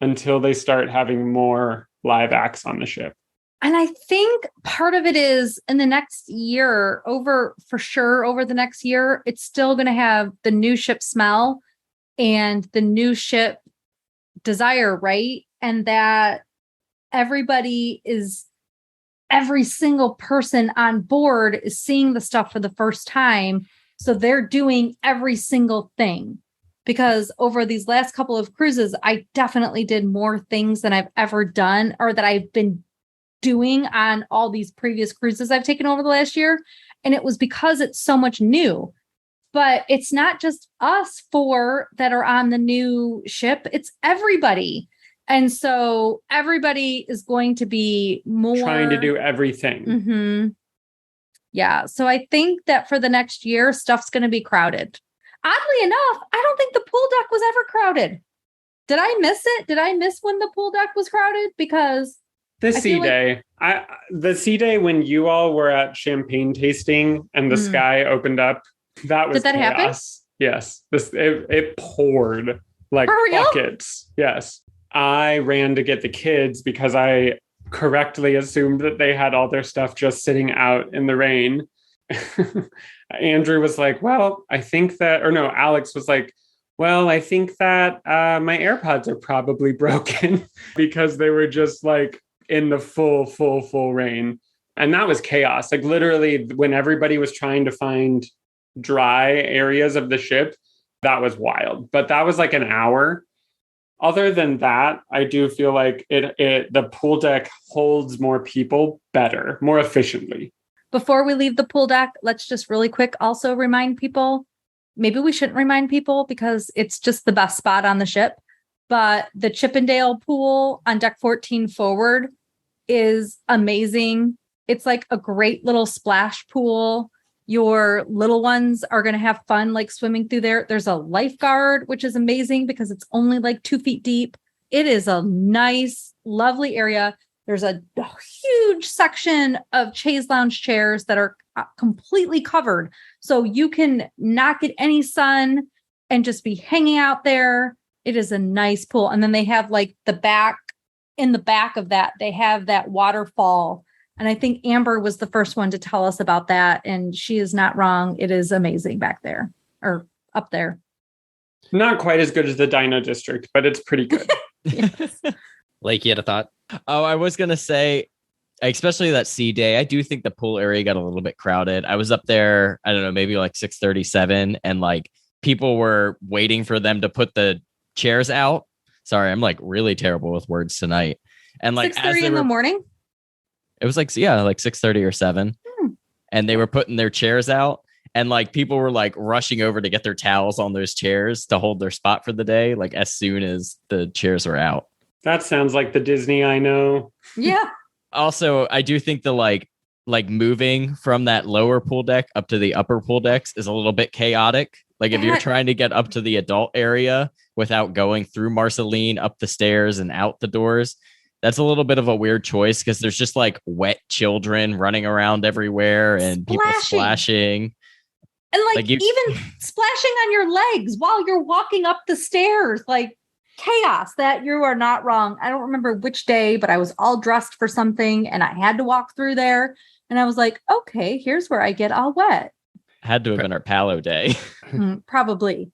until they start having more live acts on the ship. And I think part of it is in the next year, over the next year, it's still going to have the new ship smell and the new ship desire, right? And that every single person on board is seeing the stuff for the first time. So they're doing every single thing. Because over these last couple of cruises, I definitely did more things than I've ever done or that I've been doing on all these previous cruises I've taken over the last year. And it was because it's so much new. But it's not just us four that are on the new ship, it's everybody. And so everybody is going to be more Trying to do everything. Mhm. Yeah. So I think that for the next year, stuff's going to be crowded. Oddly enough, I don't think the pool deck was ever crowded. Did I miss it? Did I miss when the pool deck was crowded? Because The I sea feel like- day. The sea day when you all were at champagne tasting and the Mm. sky opened up, that was Did that happen? chaos. Yes. It poured like For real? buckets. Yes. I ran to get the kids because I correctly assumed that they had all their stuff just sitting out in the rain. Andrew was like, well, I think that, or no, Alex was like, well, I think that my AirPods are probably broken because they were just like in the full rain. And that was chaos. Like literally when everybody was trying to find dry areas of the ship, that was wild. But that was like an hour. Other than that, I do feel like the pool deck holds more people better, more efficiently. before we leave the pool deck, let's just really quick also remind people, maybe we shouldn't remind people because it's just the best spot on the ship, but the Chippendale pool on deck 14 forward is amazing. It's like a great little splash pool. Your little ones are going to have fun like swimming through there. There's a lifeguard, which is amazing because it's only like 2 feet deep. It is a nice, lovely area. There's a huge section of chaise lounge chairs that are completely covered. So you can not get any sun and just be hanging out there. It is a nice pool. And then they have like in the back of that, they have that waterfall. And I think Amber was the first one to tell us about that. And she is not wrong. It is amazing back there or up there. Not quite as good as the Dino District, but it's pretty good. Yes. Like, you had a thought? Oh, I was going to say, especially that sea day, I do think the pool area got a little bit crowded. I was up there, I don't know, maybe like 6:37, and like people were waiting for them to put the chairs out. Sorry, I'm like really terrible with words tonight. And like 6:30 in the morning? It was like, yeah, like 6:30 or 7. And they were putting their chairs out. And like people were like rushing over to get their towels on those chairs to hold their spot for the day, like as soon as the chairs were out. That sounds like the Disney I know. Yeah. Also, I do think the like moving from that lower pool deck up to the upper pool decks is a little bit chaotic. Like if you're trying to get up to the adult area without going through Marceline, up the stairs and out the doors, that's a little bit of a weird choice because there's just like wet children running around everywhere and people splashing. And like even splashing on your legs while you're walking up the stairs, like chaos. That you are not wrong. I don't remember which day, but I was all dressed for something and I had to walk through there. And I was like, okay, here's where I get all wet. Had to have been our Palo day. Probably.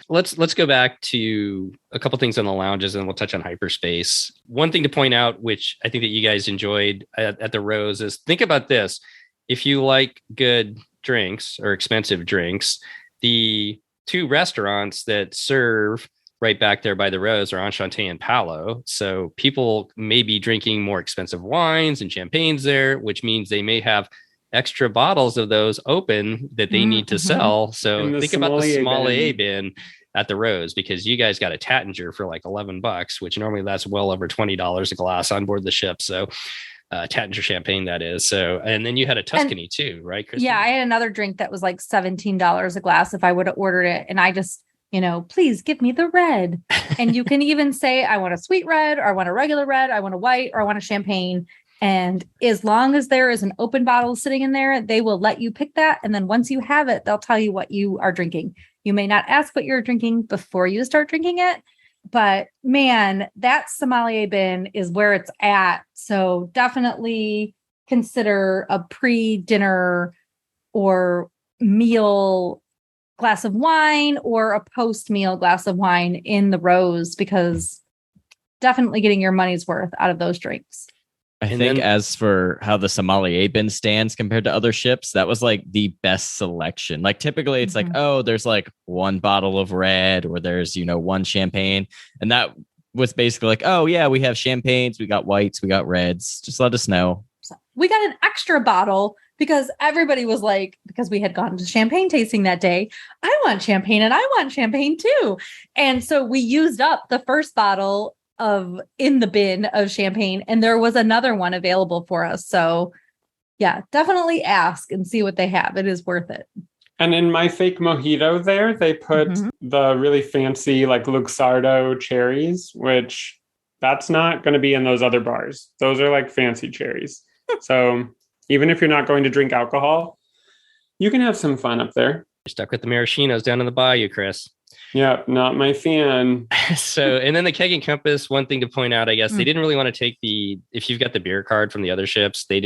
Let's go back to a couple things on the lounges and we'll touch on hyperspace. One thing to point out, which I think that you guys enjoyed at the Rose, is think about this. If you like good drinks or expensive drinks, the 2 restaurants that serve right back there by the Rose are Enchante and Palo. So people may be drinking more expensive wines and champagnes there, which means they may have extra bottles of those open that they need to sell. So think about the sommelier bin at the Rose, because you guys got a Tattinger for like $11, which normally that's well over $20 a glass on board the ship. So Tattinger champagne, that is. So, and then you had a Tuscany too, right, Kristen? Yeah, I had another drink that was like $17 a glass if I would have ordered it. And I just, please give me the red. And you can even say, I want a sweet red, or I want a regular red, I want a white, or I want a champagne. And as long as there is an open bottle sitting in there, they will let you pick that. And then once you have it, they'll tell you what you are drinking. You may not ask what you're drinking before you start drinking it, but man, that sommelier bin is where it's at. So definitely consider a pre-dinner or meal glass of wine or a post-meal glass of wine in the Rose, because definitely getting your money's worth out of those drinks. I think as for how the sommelier bin stands compared to other ships, that was like the best selection. Like typically it's like, oh, there's like 1 bottle of red, or there's, 1 champagne. And that was basically like, oh yeah, we have champagnes, we got whites, we got reds. Just let us know. So we got an extra bottle because everybody was like, because we had gone to champagne tasting that day, I want champagne and I want champagne too. And so we used up the first bottle in the bin of champagne, and there was another one available for us. So yeah, definitely ask and see what they have. It is worth it. And in my fake mojito there, they put the really fancy like Luxardo cherries, which that's not going to be in those other bars. Those are like fancy cherries. So even if you're not going to drink alcohol, you can have some fun up there. You're stuck with the maraschinos down in the bayou, Chris. Yeah, not my fan. So, and then the Keg and Compass, one thing to point out, I guess, they didn't really want to take if you've got the beer card from the other ships, they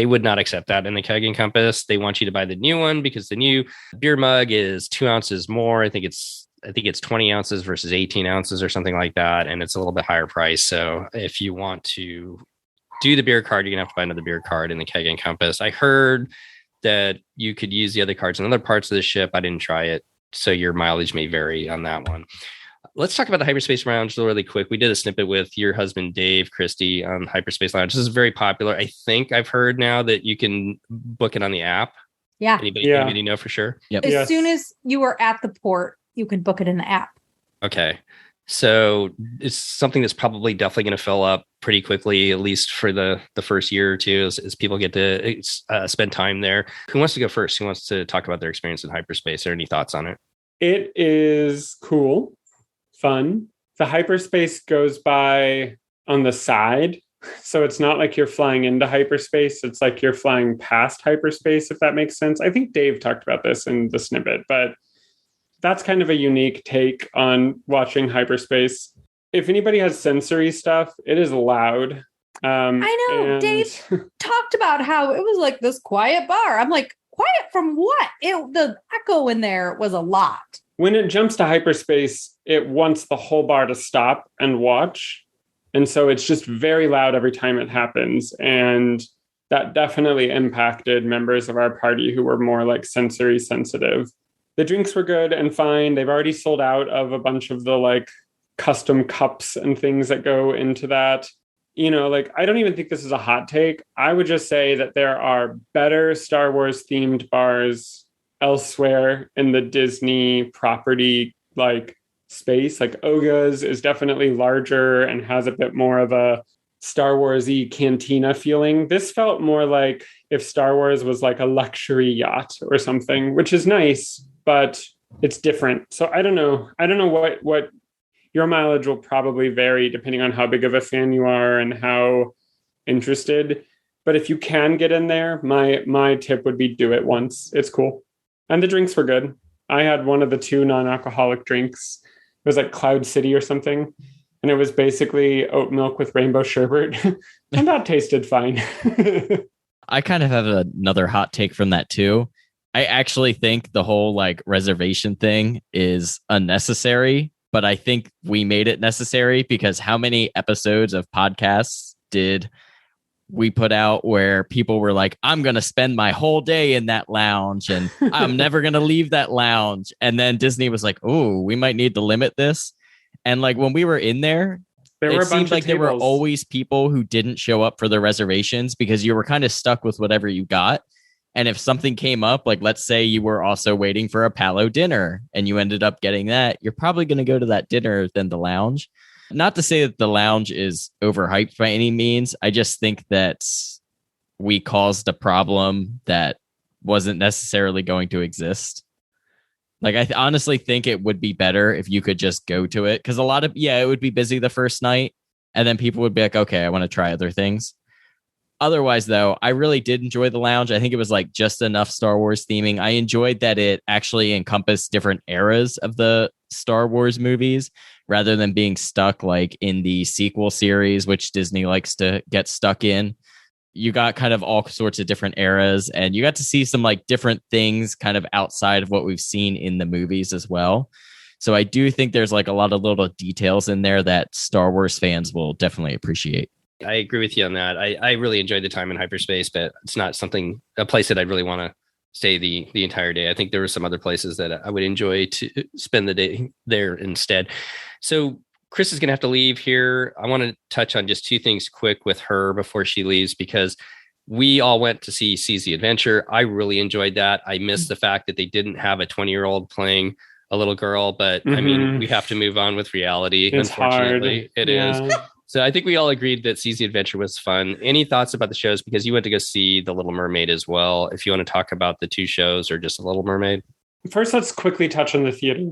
would not accept that in the Keg and Compass. They want you to buy the new one because the new beer mug is 2 ounces more. I think it's 20 ounces versus 18 ounces or something like that. And it's a little bit higher price. So if you want to do the beer card, you're going to have to buy another beer card in the Keg and Compass. I heard that you could use the other cards in other parts of the ship. I didn't try it, so your mileage may vary on that one. Let's talk about the Hyperspace Lounge really quick. We did a snippet with your husband, Dave Christie, on Hyperspace Lounge. This is very popular. I think I've heard now that you can book it on the app. Yeah. Anybody know for sure? Yep. As soon as you are at the port, you can book it in the app. Okay. So it's something that's probably definitely going to fill up pretty quickly, at least for the first year or two, as people get to spend time there. Who wants to go first? Who wants to talk about their experience in hyperspace? Or any thoughts on it? It is cool, fun. The hyperspace goes by on the side. So it's not like you're flying into hyperspace. It's like you're flying past hyperspace, if that makes sense. I think Dave talked about this in the snippet, but that's kind of a unique take on watching hyperspace. If anybody has sensory stuff, it is loud. I know. Dave talked about how it was like this quiet bar. I'm like, quiet from what? The echo in there was a lot. When it jumps to hyperspace, it wants the whole bar to stop and watch. And so it's just very loud every time it happens. And that definitely impacted members of our party who were more like sensory sensitive. The drinks were good and fine. They've already sold out of a bunch of the like custom cups and things that go into that. You know, like, I don't even think this is a hot take. I would just say that there are better Star Wars themed bars elsewhere in the Disney property, like space. Like Oga's is definitely larger and has a bit more of a Star Wars-y cantina feeling. This felt more like if Star Wars was like a luxury yacht or something, which is nice, but it's different. So I don't know. I don't know what your mileage will probably vary depending on how big of a fan you are and how interested. But if you can get in there, my tip would be do it once. It's cool. And the drinks were good. I had one of the 2 non-alcoholic drinks. It was like Cloud City or something. And it was basically oat milk with rainbow sherbet. And that tasted fine. I kind of have another hot take from that too. I actually think the whole like reservation thing is unnecessary, but I think we made it necessary because how many episodes of podcasts did we put out where people were like, I'm going to spend my whole day in that lounge and I'm never going to leave that lounge. And then Disney was like, oh, we might need to limit this. And like when we were in there, it seemed like there were always people who didn't show up for their reservations because you were kind of stuck with whatever you got. And if something came up, like let's say you were also waiting for a Palo dinner and you ended up getting that, you're probably going to go to that dinner than the lounge. Not to say that the lounge is overhyped by any means. I just think that we caused a problem that wasn't necessarily going to exist. Like, I honestly think it would be better if you could just go to it. Because it would be busy the first night. And then people would be like, okay, I want to try other things. Otherwise, though, I really did enjoy the lounge. I think it was like just enough Star Wars theming. I enjoyed that it actually encompassed different eras of the Star Wars movies rather than being stuck like in the sequel series, which Disney likes to get stuck in. You got kind of all sorts of different eras and you got to see some like different things kind of outside of what we've seen in the movies as well. So I do think there's like a lot of little details in there that Star Wars fans will definitely appreciate. I agree with you on that. I really enjoyed the time in hyperspace, but it's not a place that I'd really want to stay the entire day. I think there were some other places that I would enjoy to spend the day there instead. So Chris is going to have to leave here. I want to touch on just 2 things quick with her before she leaves, because we all went to see Seas the Adventure. I really enjoyed that. I missed the fact that they didn't have a 20-year-old playing a little girl, but I mean, we have to move on with reality. It's unfortunately, hard. It is. So I think we all agreed that Seas the Adventure was fun. Any thoughts about the shows? Because you went to go see The Little Mermaid as well. If you want to talk about the 2 shows or just The Little Mermaid. First, let's quickly touch on the theater.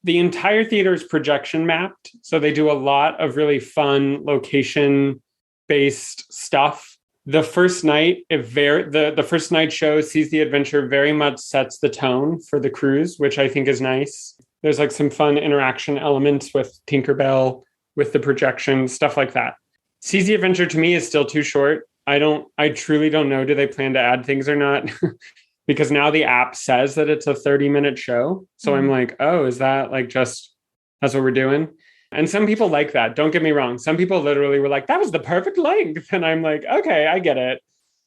The entire theater is projection mapped. So they do a lot of really fun location-based stuff. The first night, the first night show, Seas the Adventure, very much sets the tone for the cruise, which I think is nice. There's like some fun interaction elements with Tinkerbell, with the projection, stuff like that. Seas the Adventure to me is still too short. I truly don't know, do they plan to add things or not? Because now the app says that it's a 30-minute show. So I'm like, oh, is that like just, that's what we're doing? And some people like that. Don't get me wrong. Some people literally were like, that was the perfect length. And I'm like, okay, I get it.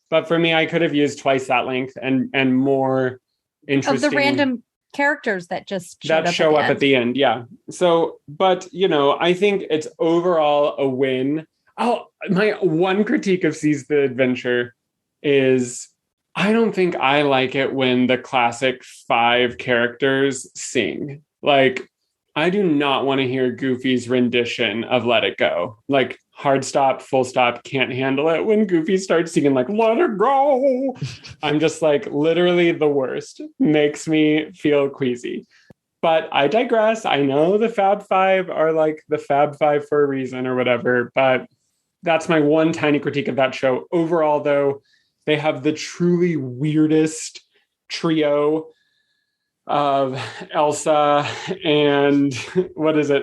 But for me, I could have used twice that length and more interesting. Of the random characters that just show up at the end. Yeah. So, but I think it's overall a win. Oh, my one critique of Seas the Adventure is I don't think I like it when the classic 5 characters sing. Like, I do not want to hear Goofy's rendition of Let It Go. Like, hard stop, full stop, can't handle it. When Goofy starts singing like, let it go, I'm just like, literally the worst. Makes me feel queasy. But I digress. I know the Fab Five are like the Fab Five for a reason or whatever, but that's my one tiny critique of that show. Overall, though, they have the truly weirdest trio of Elsa and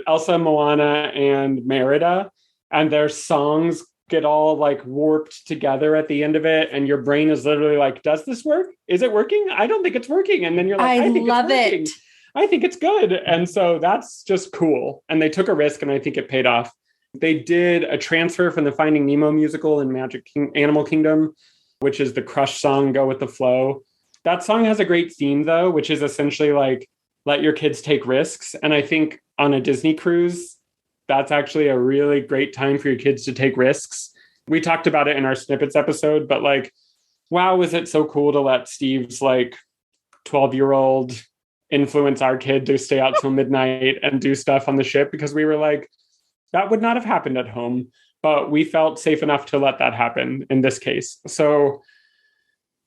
Elsa, Moana, and Merida. And their songs get all like warped together at the end of it. And your brain is literally like, does this work? Is it working? I don't think it's working. And then you're like, I think love it's working. It. I think it's good. And so that's just cool. And they took a risk and I think it paid off. They did a transfer from the Finding Nemo musical in Animal Kingdom, which is the Crush song, Go With The Flow. That song has a great theme, though, which is essentially like, let your kids take risks. And I think on a Disney cruise, that's actually a really great time for your kids to take risks. We talked about it in our Snippets episode, but like, wow, was it so cool to let Steve's like 12-year-old influence our kid to stay out till midnight and do stuff on the ship, because we were like, that would not have happened at home, but we felt safe enough to let that happen in this case. So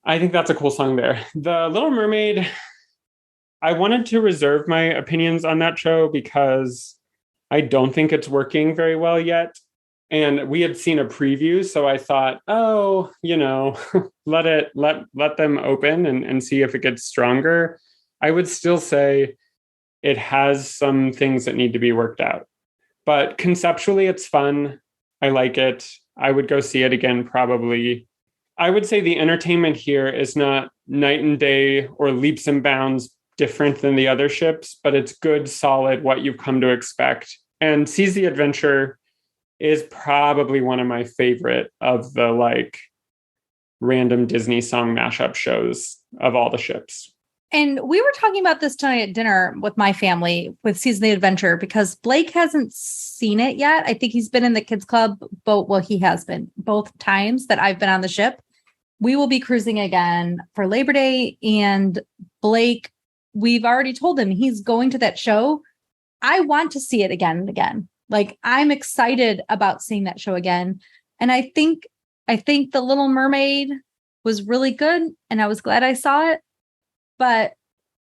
I think that's a cool song there. The Little Mermaid, I wanted to reserve my opinions on that show because I don't think it's working very well yet. And we had seen a preview, so I thought, oh, let them open and see if it gets stronger. I would still say it has some things that need to be worked out. But conceptually, it's fun. I like it. I would go see it again, probably. I would say the entertainment here is not night and day or leaps and bounds different than the other ships, but it's good, solid, what you've come to expect. And Seize the Adventure is probably one of my favorite of the like random Disney song mashup shows of all the ships. And we were talking about this tonight at dinner with my family with Season the Adventure, because Blake hasn't seen it yet. I think he's been in the kids club, he has been both times that I've been on the ship. We will be cruising again for Labor Day. And Blake, we've already told him he's going to that show. I want to see it again and again. Like, I'm excited about seeing that show again. And I think The Little Mermaid was really good, and I was glad I saw it. But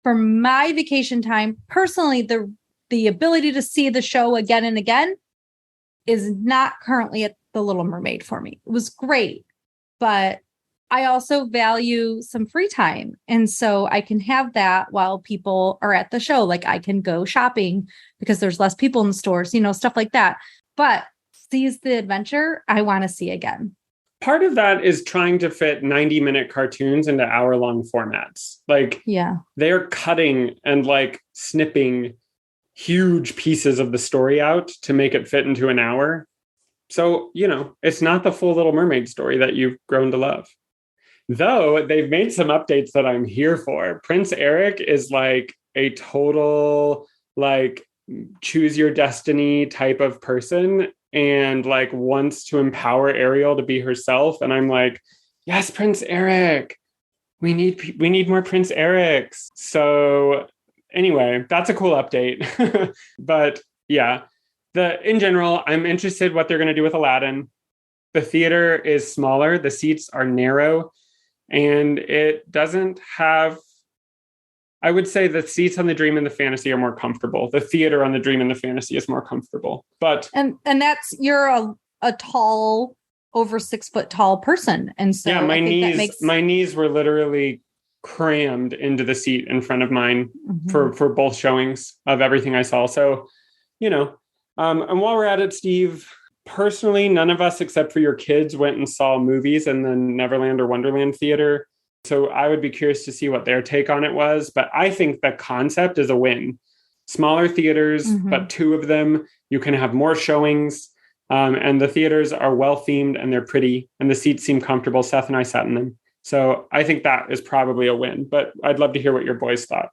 for my vacation time, personally, the ability to see the show again and again is not currently at The Little Mermaid for me. It was great, but I also value some free time. And so I can have that while people are at the show. Like, I can go shopping because there's less people in the stores, stuff like that. But Seize the Adventure, I want to see again. Part of that is trying to fit 90-minute cartoons into hour-long formats. Like, yeah, they're cutting and like snipping huge pieces of the story out to make it fit into an hour. So, it's not the full Little Mermaid story that you've grown to love. Though they've made some updates that I'm here for. Prince Eric is like a total like choose your destiny type of person, and like wants to empower Ariel to be herself. And I'm like, yes, Prince Eric, we need more Prince Erics. So anyway, that's a cool update. But yeah, in general, I'm interested what they're going to do with Aladdin. The theater is smaller. The seats are narrow, and it doesn't have, I would say the seats on the Dream and the Fantasy are more comfortable. The theater on the Dream and the Fantasy is more comfortable. But and that's, you're a tall, over 6 foot tall person. And so yeah, my knees were literally crammed into the seat in front of mine for both showings of everything I saw. So, and while we're at it, Steve, personally, none of us except for your kids went and saw movies in the Neverland or Wonderland theater. So I would be curious to see what their take on it was. But I think the concept is a win. Smaller theaters, but 2 of them, you can have more showings. And the theaters are well themed and they're pretty and the seats seem comfortable. Seth and I sat in them. So I think that is probably a win, but I'd love to hear what your boys thought.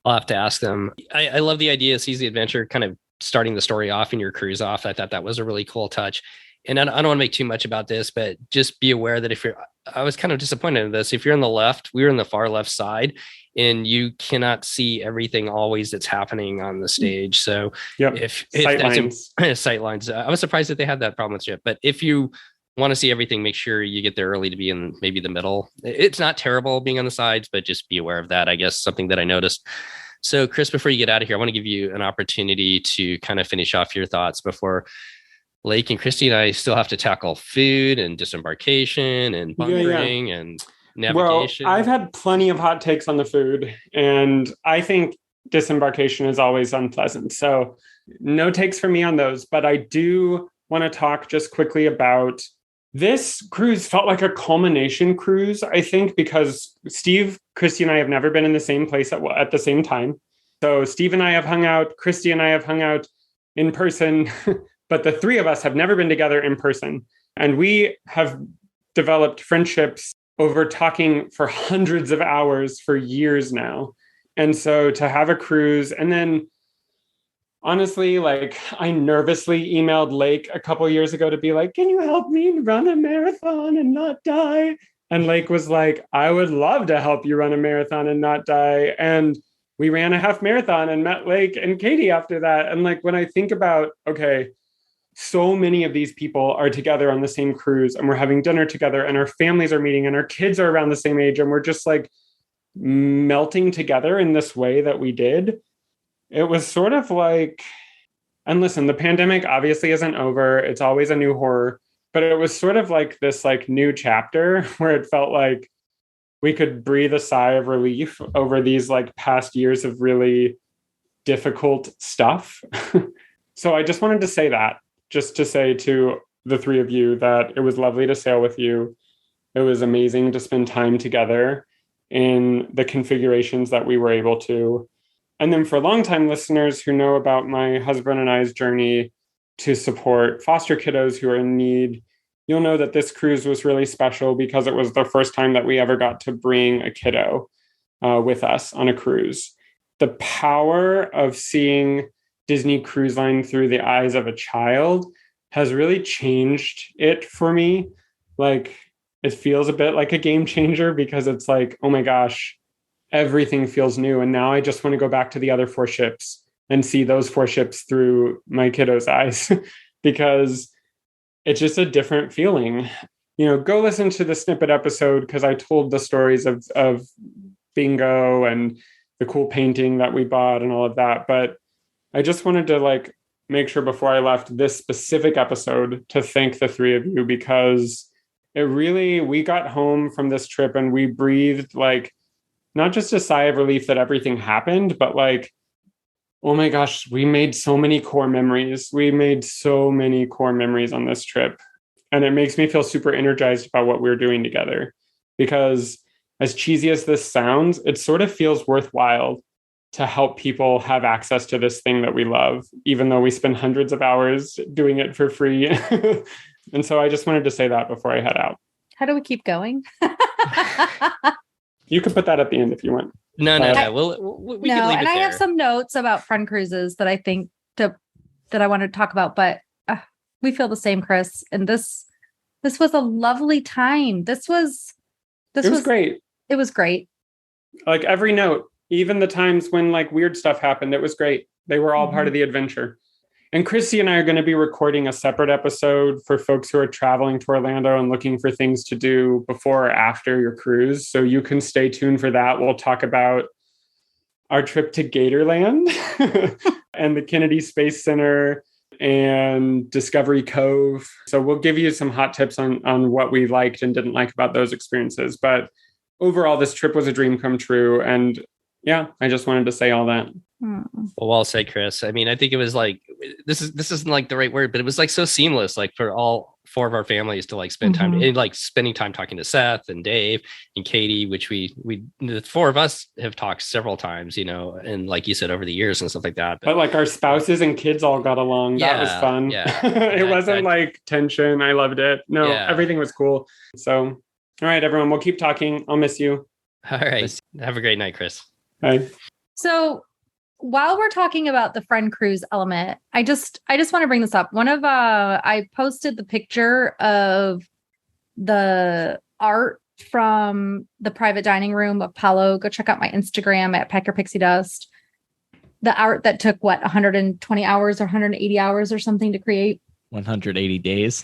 I'll have to ask them. I love the idea of Seize the Adventure, kind of starting the story off and your cruise off. I thought that was a really cool touch. And I don't want to make too much about this, but just be aware that if you're I was kind of disappointed in this. If you're on the left, we were on the far left side, and you cannot see everything always that's happening on the stage. So Yep. if Sight that's lines. sight lines, I was surprised that they had that problem with Chip. But if you want to see everything, make sure you get there early to be in maybe the middle. It's not terrible being on the sides, but just be aware of that. I guess something that I noticed. So Chris, before you get out of here, I want to give you an opportunity to kind of finish off your thoughts before Lake and Christy and I still have to tackle food and disembarkation and bunkering and navigation. Well, I've had plenty of hot takes on the food, and I think disembarkation is always unpleasant. So no takes for me on those, but I do want to talk just quickly about this cruise. Felt like a culmination cruise, I think, because Steve, Christy, and I have never been in the same place at the same time. So Steve and I have hung out, Christy and I have hung out in person, but the three of us have never been together in person. And we have developed friendships over talking for hundreds of hours for years now. And so to have a cruise, and then honestly, like I nervously emailed Lake a couple years ago to be like, can you help me run a marathon and not die? And Lake was like, I would love to help you run a marathon and not die. And we ran a half marathon and met Lake and Katie after that. And like, when I think about, okay, so many of these people are together on the same cruise, and we're having dinner together, and our families are meeting, and our kids are around the same age, and we're just like melting together in this way that we did. It was sort of like, and listen, the pandemic obviously isn't over. It's always a new horror, but it was sort of like this like new chapter where it felt like we could breathe a sigh of relief over these like past years of really difficult stuff. So I just wanted to say that, just to say to the three of you that it was lovely to sail with you. It was amazing to spend time together in the configurations that we were able to. And then for longtime listeners who know about my husband and I's journey to support foster kiddos who are in need, you'll know that this cruise was really special because it was the first time that we ever got to bring a kiddo with us on a cruise. The power of seeing Disney Cruise Line through the eyes of a child has really changed it for me. Like, it feels a bit like a game changer because it's like, oh my gosh, everything feels new. And now I just want to go back to the other four ships and see those four ships through my kiddo's eyes because it's just a different feeling. You know, go listen to the snippet episode because I told the stories of Bingo and the cool painting that we bought and all of that. But I just wanted to like make sure before I left this specific episode to thank the three of you because it really, we got home from this trip and we breathed like not just a sigh of relief that everything happened, but like, oh my gosh, we made so many core memories. We made so many core memories on this trip. And it makes me feel super energized about what we're doing together because as cheesy as this sounds, it sort of feels worthwhile to help people have access to this thing that we love, even though we spend hundreds of hours doing it for free. And so I just wanted to say that before I head out. How do we keep going? You can put that at the end if you want. No. We can leave it and I there. have some notes about friend cruises that I think that I want to talk about, but we feel the same, Chris. And this was a lovely time. It was great. It was great. Like every note, even the times when like weird stuff happened, it was great. They were all part of the adventure. And Christy and I are going to be recording a separate episode for folks who are traveling to Orlando and looking for things to do before or after your cruise. So you can stay tuned for that. We'll talk about our trip to Gatorland and the Kennedy Space Center and Discovery Cove. So we'll give you some hot tips on what we liked and didn't like about those experiences. But overall, this trip was a dream come true. And yeah, I just wanted to say all that. Well said, Chris. I mean, I think it was like, this isn't like the right word, but it was like so seamless, like for all four of our families to like spend time and like spending time talking to Seth and Dave and Katie, which we the four of us have talked several times, you know, and like you said, over the years and stuff like that. But like our spouses and kids all got along. That was fun. Yeah. It wasn't like tension. I loved it. No, everything was cool. So, all right, everyone, we'll keep talking. I'll miss you. All right. Have a great night, Chris. Bye. So while we're talking about the friend cruise element, I just want to bring this up. I posted the picture of the art from the private dining room of Apollo. Go check out my Instagram at Pack Your Pixie Dust. The art that took 120 hours or 180 hours or something to create. 180 days.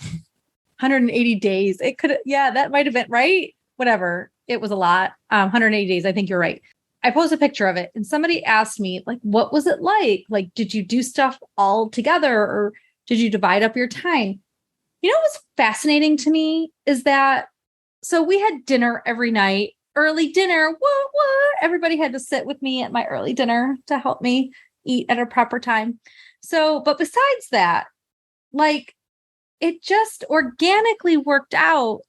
180 days. It could, yeah, that might have been right. Whatever. It was a lot. 180 days. I think you're right. I posted a picture of it and somebody asked me, like, what was it like? Like, did you do stuff all together or did you divide up your time? You know, what's fascinating to me is that, so we had dinner every night, early dinner. What? Everybody had to sit with me at my early dinner to help me eat at a proper time. So, but besides that, like, it just organically worked out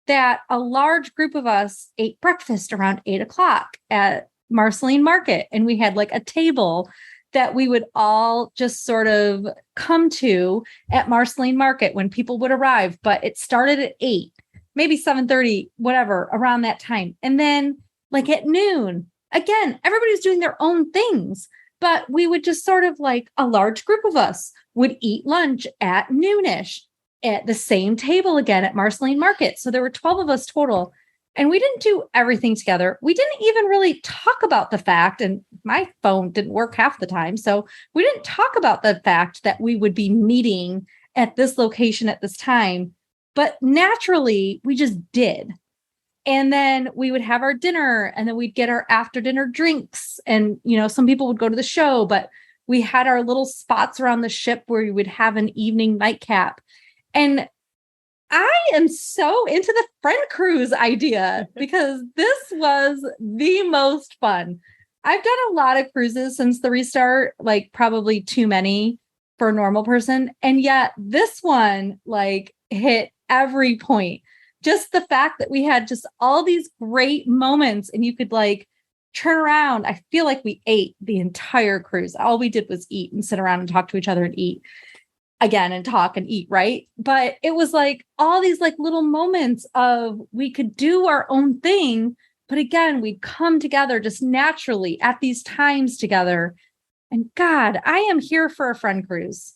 that a large group of us ate breakfast around 8:00 at Marceline Market. And we had like a table that we would all just sort of come to at Marceline Market when people would arrive. But it started at 8, maybe 7:30, whatever, around that time. And then like at noon, again, everybody's doing their own things. But we would just sort of like a large group of us would eat lunch at noonish at the same table again at Marceline Market. So there were 12 of us total. And we didn't do everything together. We didn't even really talk about the fact, and my phone didn't work half the time. So we didn't talk about the fact that we would be meeting at this location at this time. But naturally, we just did. And then we would have our dinner and then we'd get our after dinner drinks. And, you know, some people would go to the show, but we had our little spots around the ship where we would have an evening nightcap. And I am so into the friend cruise idea because this was the most fun. I've done a lot of cruises since the restart, like probably too many for a normal person. And yet this one like hit every point. Just the fact that we had just all these great moments and you could like turn around. I feel like we ate the entire cruise. All we did was eat and sit around and talk to each other and eat again and talk and eat, right? But it was like all these like little moments of we could do our own thing, but again, we'd come together just naturally at these times together. And God, I am here for a friend cruise.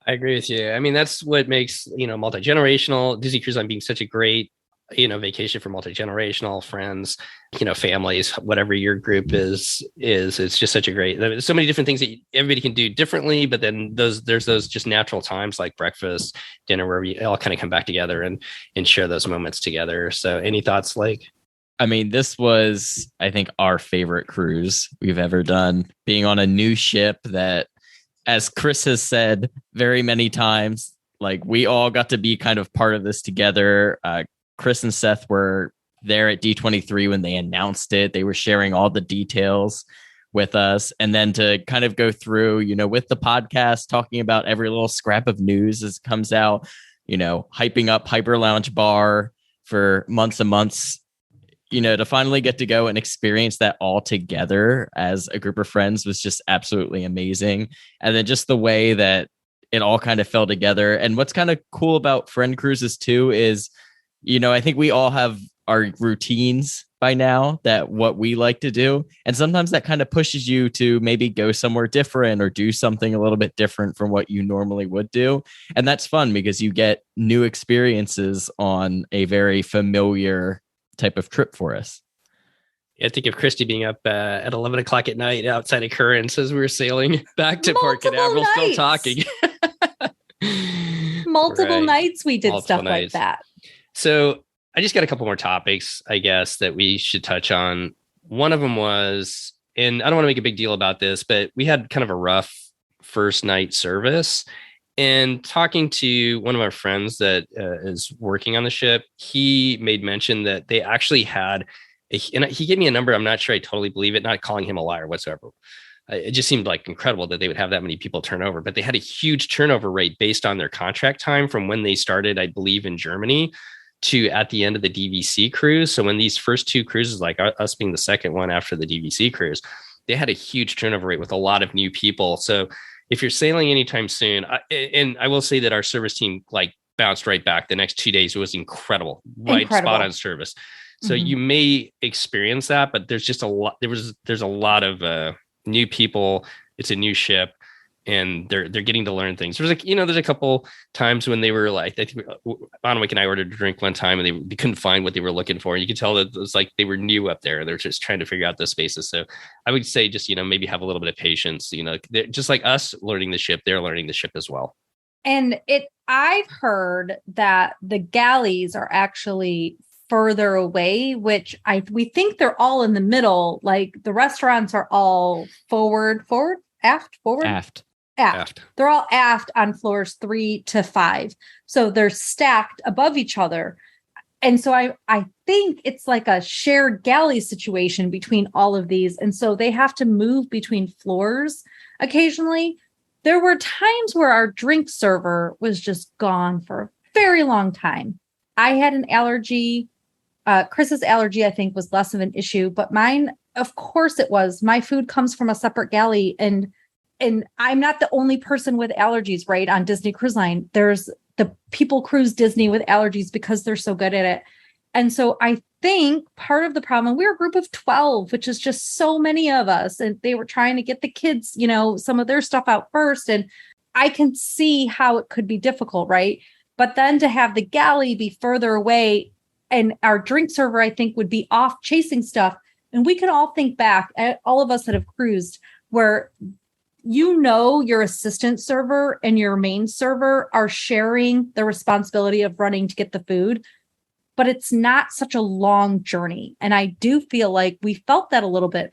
I agree with you. I mean, that's what makes, you know, multi-generational Disney Cruise Line being such a great, you know, vacation for multi-generational friends, you know, families, whatever your group is it's just such a great, there's so many different things that everybody can do differently, but then there's those just natural times like breakfast, dinner, where we all kind of come back together and share those moments together. So any thoughts, like? I mean, this was, I think, our favorite cruise we've ever done, being on a new ship that, as Chris has said very many times, like we all got to be kind of part of this together. Chris and Seth were there at D23 when they announced it. They were sharing all the details with us. And then to kind of go through, you know, with the podcast, talking about every little scrap of news as it comes out, you know, hyping up Hyper Lounge Bar for months and months, you know, to finally get to go and experience that all together as a group of friends was just absolutely amazing. And then just the way that it all kind of fell together. And what's kind of cool about friend cruises too is, you know, I think we all have our routines by now, that what we like to do. And sometimes that kind of pushes you to maybe go somewhere different or do something a little bit different from what you normally would do. And that's fun because you get new experiences on a very familiar type of trip for us. I think of Christy being up at 11 o'clock at night outside of Currents as we were sailing back to Port Canaveral, still talking. Multiple nights we did Multiple stuff nights. like that. So I just got a couple more topics, I guess, that we should touch on. One of them was, and I don't want to make a big deal about this, but we had kind of a rough first night service. And talking to one of our friends that is working on the ship, he made mention that they actually had, and he gave me a number. I'm not sure I totally believe it, not calling him a liar whatsoever. It just seemed like incredible that they would have that many people turn over, but they had a huge turnover rate based on their contract time from when they started, I believe, in Germany to at the end of the DVC cruise. So when these first two cruises, like us being the second one after the DVC cruise, they had a huge turnover rate with a lot of new people. So if you're sailing anytime soon, and I will say that our service team like bounced right back. The next 2 days, it was incredible, spot on service. So you may experience that, but there's just a lot. There's a lot of new people. It's a new ship. and they're getting to learn things. There's there's a couple times when they were like, I think Bonwick and I ordered a drink one time and they couldn't find what they were looking for. And you could tell that it was like they were new up there. They're just trying to figure out the spaces. So I would say just, maybe have a little bit of patience, just like us learning the ship, they're learning the ship as well. And I've heard that the galleys are actually further away, which we think they're all in the middle. Like the restaurants are all aft. They're all aft on floors 3 to 5. So they're stacked above each other. And so I think it's like a shared galley situation between all of these. And so they have to move between floors occasionally. There were times where our drink server was just gone for a very long time. I had an allergy. Chris's allergy, I think, was less of an issue, but mine, of course it was. My food comes from a separate galley, and I'm not the only person with allergies, right? On Disney Cruise Line, there's the people cruise Disney with allergies because they're so good at it. And so I think part of the problem, we were a group of 12, which is just so many of us, and they were trying to get the kids, some of their stuff out first. And I can see how it could be difficult, right? But then to have the galley be further away, and our drink server, I think, would be off chasing stuff. And we can all think back at all of us that have cruised where, your assistant server and your main server are sharing the responsibility of running to get the food, but it's not such a long journey. And I do feel like we felt that a little bit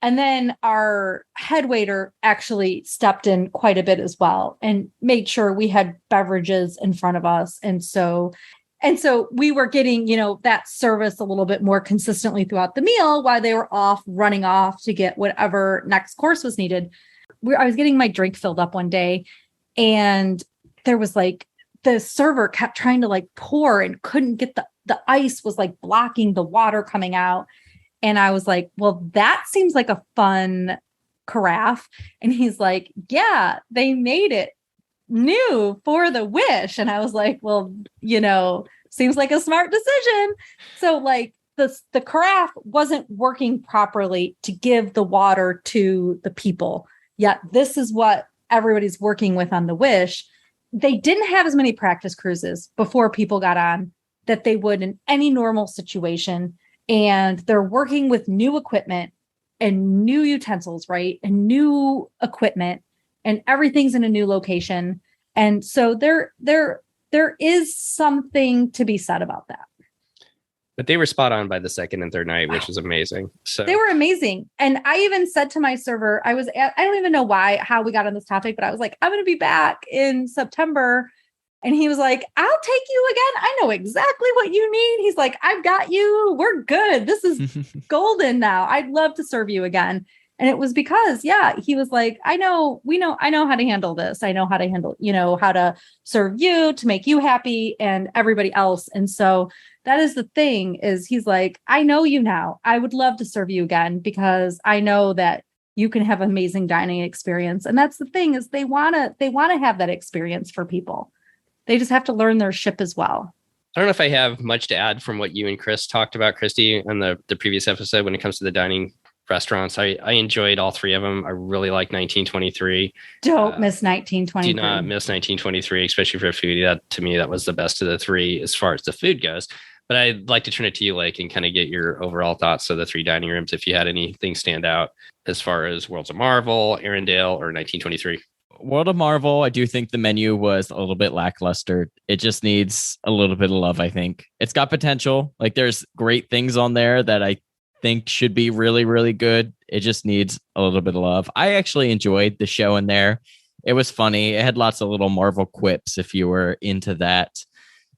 and then our head waiter actually stepped in quite a bit as well and made sure we had beverages in front of us. And so we were getting, that service a little bit more consistently throughout the meal while they were running off to get whatever next course was needed. I was getting my drink filled up one day, and there was like the server kept trying to pour and couldn't get the ice was blocking the water coming out. And I was like, well, that seems like a fun carafe. And he's like, yeah, they made it new for the Wish. And I was like, well, seems like a smart decision. So the carafe wasn't working properly to give the water to the people. Yet this is what everybody's working with on the Wish. They didn't have as many practice cruises before people got on that they would in any normal situation. And they're working with new equipment and new utensils, right? And new equipment, and everything's in a new location. And so there is something to be said about that. But they were spot on by the second and third night, which was amazing. So they were amazing. And I even said to my server, I don't even know how we got on this topic, but I was like, I'm going to be back in September. And he was like, I'll take you again. I know exactly what you need. He's like, I've got you. We're good. This is golden now. I'd love to serve you again. And it was because, he was like, I know how to handle this. I know how to handle, how to serve you, to make you happy and everybody else. And so that is the thing, is he's like, I know you now. I would love to serve you again because I know that you can have amazing dining experience. And that's the thing, is they want to have that experience for people. They just have to learn their ship as well. I don't know if I have much to add from what you and Chris talked about, Christy, on the previous episode when it comes to the dining restaurants. I enjoyed all three of them. I really like 1923. Don't miss 1923. Do not miss 1923, especially for food. That, to me, that was the best of the three as far as the food goes. But I'd like to turn it to you, Lake, and kind of get your overall thoughts of the three dining rooms, if you had anything stand out as far as Worlds of Marvel, Arendelle, or 1923. World of Marvel, I do think the menu was a little bit lackluster. It just needs a little bit of love, I think. It's got potential. There's great things on there that I think should be really, really good. It just needs a little bit of love. I actually enjoyed the show in there. It was funny. It had lots of little Marvel quips if you were into that.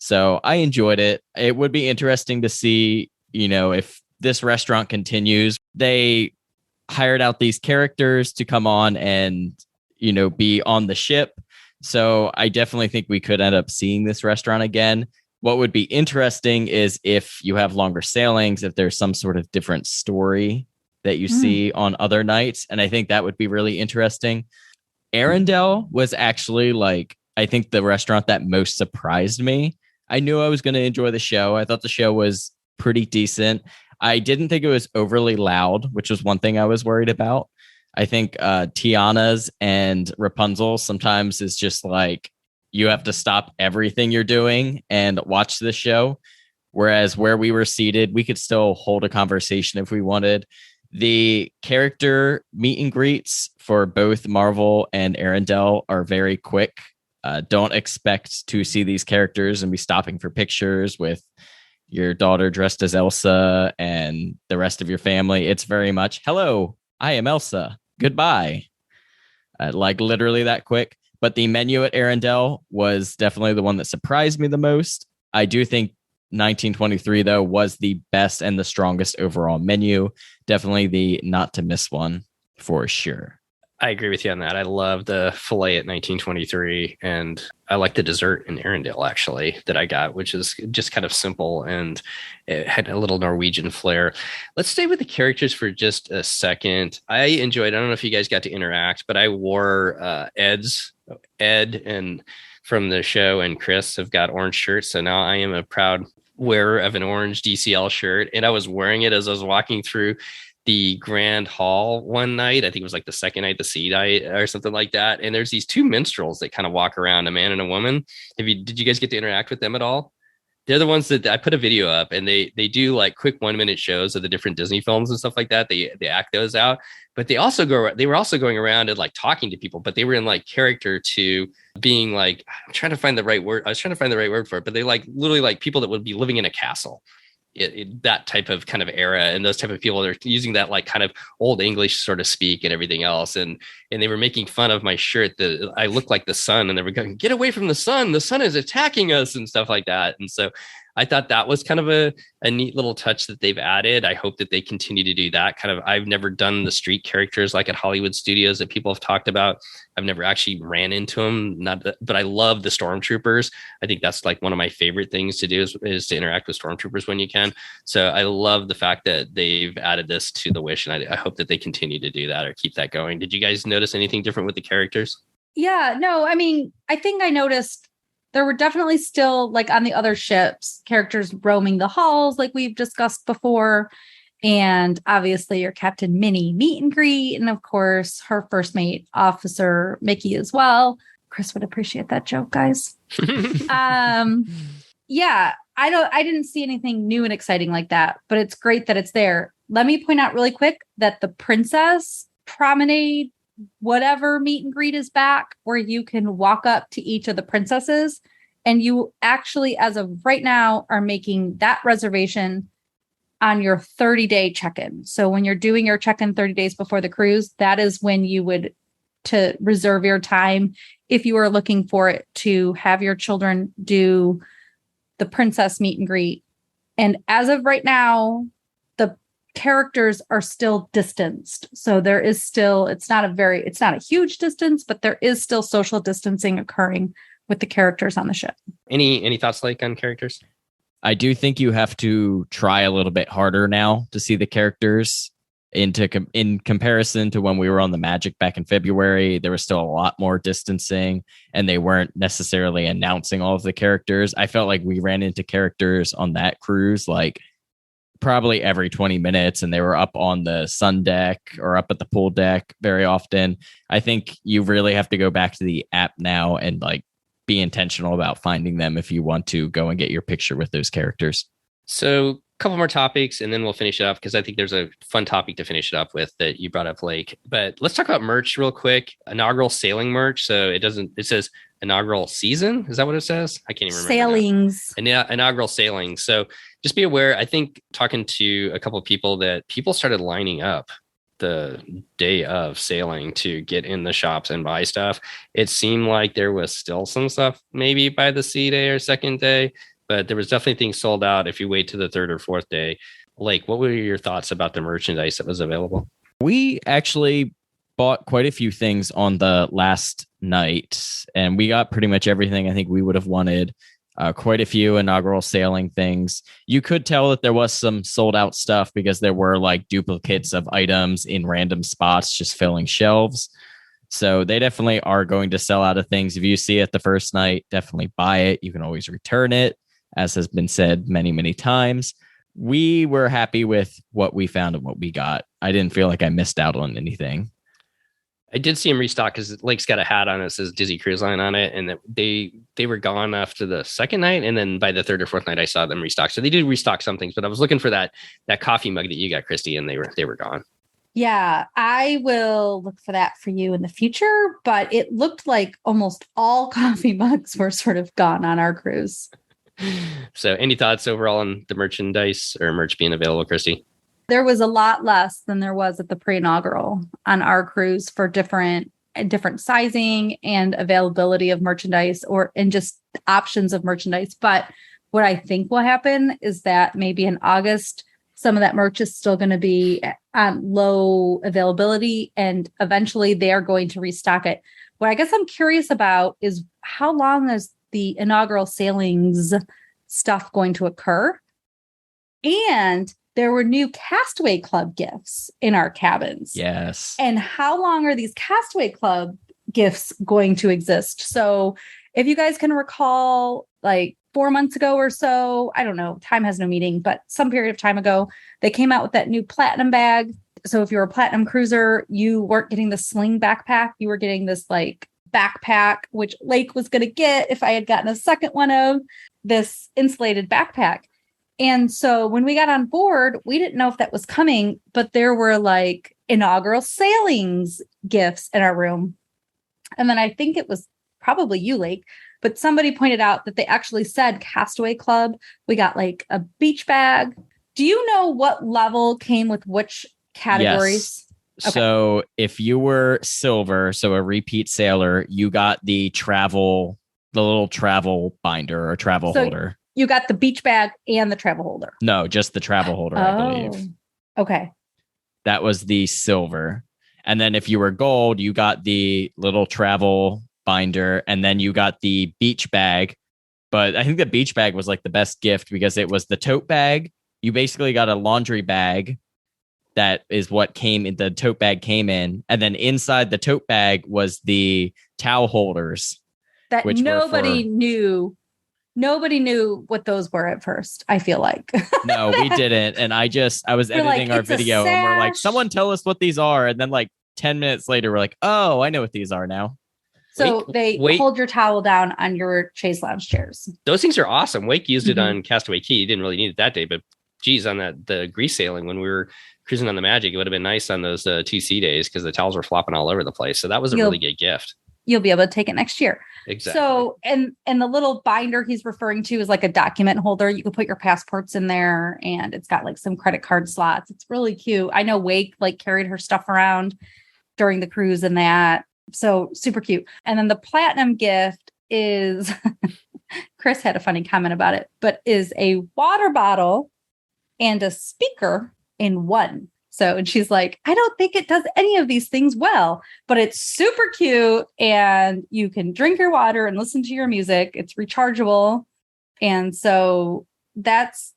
So I enjoyed it. It would be interesting to see, if this restaurant continues. They hired out these characters to come on and be on the ship. So I definitely think we could end up seeing this restaurant again. What would be interesting is if you have longer sailings, if there's some sort of different story that you see on other nights. And I think that would be really interesting. Arendelle was actually I think the restaurant that most surprised me. I knew I was going to enjoy the show. I thought the show was pretty decent. I didn't think it was overly loud, which was one thing I was worried about. I think Tiana's and Rapunzel sometimes is just like you have to stop everything you're doing and watch the show. Whereas where we were seated, we could still hold a conversation if we wanted. The character meet and greets for both Marvel and Arendelle are very quick. Don't expect to see these characters and be stopping for pictures with your daughter dressed as Elsa and the rest of your family. It's very much, hello, I am Elsa. Goodbye. Like literally that quick. But the menu at Arendelle was definitely the one that surprised me the most. I do think 1923, though, was the best and the strongest overall menu. Definitely the not to miss one for sure. I agree with you on that. I love the filet at 1923, and I like the dessert in Arendelle, actually, that I got, which is just kind of simple, and it had a little Norwegian flair. Let's stay with the characters for just a second. I enjoyed, I don't know if you guys got to interact, but I wore Ed and from the show and Chris have got orange shirts. So now I am a proud wearer of an orange DCL shirt. And I was wearing it as I was walking through the Grand Hall one night. I think it was like the second night, the sea night or something like that. And there's these two minstrels that kind of walk around, a man and a woman. Did you guys get to interact with them at all? They're the ones that I put a video up, and they do like quick 1-minute shows of the different Disney films and stuff like that. They act those out, but they were also going around and like talking to people, but they were in like character to being like, I'm trying to find the right word. I was trying to find the right word for it, but they like literally like people that would be living in a castle. That type of kind of era, and those type of people are using that like kind of old English sort of speak and everything else. And they were making fun of my shirt that I looked like the sun, and they were going, get away from the sun is attacking us and stuff like that. And so I thought that was kind of a neat little touch that they've added. I hope that they continue to do that. Kind of, I've never done the street characters like at Hollywood Studios that people have talked about. I've never actually ran into them, but I love the stormtroopers. I think that's like one of my favorite things to do is to interact with stormtroopers when you can. So I love the fact that they've added this to the Wish, and I hope that they continue to do that or keep that going. Did you guys notice anything different with the characters? Yeah, no, I mean, I think I noticed there were definitely still, like on the other ships, characters roaming the halls like we've discussed before. And obviously your Captain Minnie meet and greet. And of course, her first mate, Officer Mickey, as well. Chris would appreciate that joke, guys. Yeah, I didn't see anything new and exciting like that, but it's great that it's there. Let me point out really quick that the Princess Promenade whatever meet and greet is back, where you can walk up to each of the princesses, and you actually, as of right now, are making that reservation on your 30-day check-in. So when you're doing your check-in 30 days before the cruise, that is when you would to reserve your time if you are looking for it to have your children do the princess meet and greet. And as of right now, the characters are still distanced. So there is still, it's not a huge distance, but there is still social distancing occurring with the characters on the ship. Any thoughts, like, on characters? I do think you have to try a little bit harder now to see the characters in comparison to when we were on the Magic back in February. There was still a lot more distancing, and they weren't necessarily announcing all of the characters. I felt like we ran into characters on that cruise like probably every 20 minutes, and they were up on the sun deck or up at the pool deck very often. I think you really have to go back to the app now and like be intentional about finding them if you want to go and get your picture with those characters. So a couple more topics and then we'll finish it up, because I think there's a fun topic to finish it up with that you brought up, Blake. But let's talk about merch real quick. Inaugural sailing merch. So it says inaugural season. Is that what it says? I can't even remember. Sailings. Inaugural sailings. So just be aware. I think talking to a couple of people that people started lining up the day of sailing to get in the shops and buy stuff. It seemed like there was still some stuff maybe by the sea day or second day, but there was definitely things sold out if you wait to the third or fourth day. Blake, what were your thoughts about the merchandise that was available? We actually bought quite a few things on the last night, and we got pretty much everything I think we would have wanted. Quite a few inaugural sailing things. You could tell that there was some sold out stuff because there were like duplicates of items in random spots just filling shelves. So they definitely are going to sell out of things. If you see it the first night, definitely buy it. You can always return it, as has been said many, many times. We were happy with what we found and what we got. I didn't feel like I missed out on anything. I did see him restock because Lake's got a hat on that says Disney Cruise Line on it, and they were gone after the second night, and then by the third or fourth night, I saw them restock. So they did restock some things, but I was looking for that coffee mug that you got, Christy, and they were gone. Yeah, I will look for that for you in the future, but it looked like almost all coffee mugs were sort of gone on our cruise. So any thoughts overall on the merchandise or merch being available, Christy? There was a lot less than there was at the pre-inaugural on our cruise for different sizing and availability of merchandise and just options of merchandise. But what I think will happen is that maybe in August, some of that merch is still going to be on low availability, and eventually they are going to restock it. What I guess I'm curious about is how long is the inaugural sailings stuff going to occur? And there were new Castaway Club gifts in our cabins. Yes. And how long are these Castaway Club gifts going to exist? So if you guys can recall, like 4 months ago or so, I don't know, time has no meaning, but some period of time ago, they came out with that new platinum bag. So if you're a platinum cruiser, you weren't getting the sling backpack. You were getting this like backpack, which Lake was going to get if I had gotten a second one of this insulated backpack. And so when we got on board, we didn't know if that was coming, but there were like inaugural sailings gifts in our room. And then I think it was probably you, Lake, but somebody pointed out that they actually said Castaway Club. We got like a beach bag. Do you know what level came with which categories? Yes. Okay. So if you were silver, so a repeat sailor, you got the little travel binder or travel holder. You got the beach bag and the travel holder. No, just the travel holder, I believe. Okay. That was the silver. And then if you were gold, you got the little travel binder, and then you got the beach bag. But I think the beach bag was like the best gift because it was the tote bag. You basically got a laundry bag. That is what the tote bag came in. And then inside the tote bag was the towel holders. That nobody knew. Nobody knew what those were at first, I feel like. No, we didn't. And I was editing our video and we're like, someone tell us what these are. And then like 10 minutes later, we're like, oh, I know what these are now. So they hold your towel down on your chaise lounge chairs. Those things are awesome. Wake used it on Castaway Key. He didn't really need it that day, but geez, on the grease sailing when we were cruising on the Magic, it would have been nice on those 2C days because the towels were flopping all over the place. So that was a really good gift. You'll be able to take it next year. Exactly. So, and the little binder he's referring to is like a document holder. You can put your passports in there, and it's got like some credit card slots. It's really cute. I know Wake like carried her stuff around during the cruise and that. So super cute. And then the platinum gift is, Chris had a funny comment about it, but is a water bottle and a speaker in one. So, and she's like, I don't think it does any of these things well, but it's super cute and you can drink your water and listen to your music. It's rechargeable. And so that's,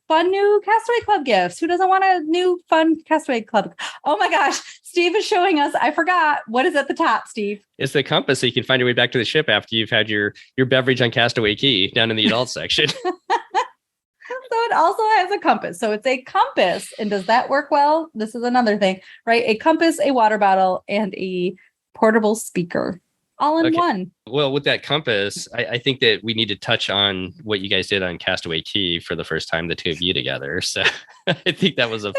fun new Castaway Club gifts. Who doesn't want a new fun Castaway Club? Oh my gosh. Steve is showing us. I forgot. What is at the top, Steve? It's the compass so you can find your way back to the ship after you've had your beverage on Castaway Key down in the adult section. So it also has a compass. So it's a compass. And does that work well? This is another thing, right? A compass, a water bottle, and a portable speaker all in one. Well, with that compass, I think that we need to touch on what you guys did on Castaway Key for the first time, the two of you together. So I think that was the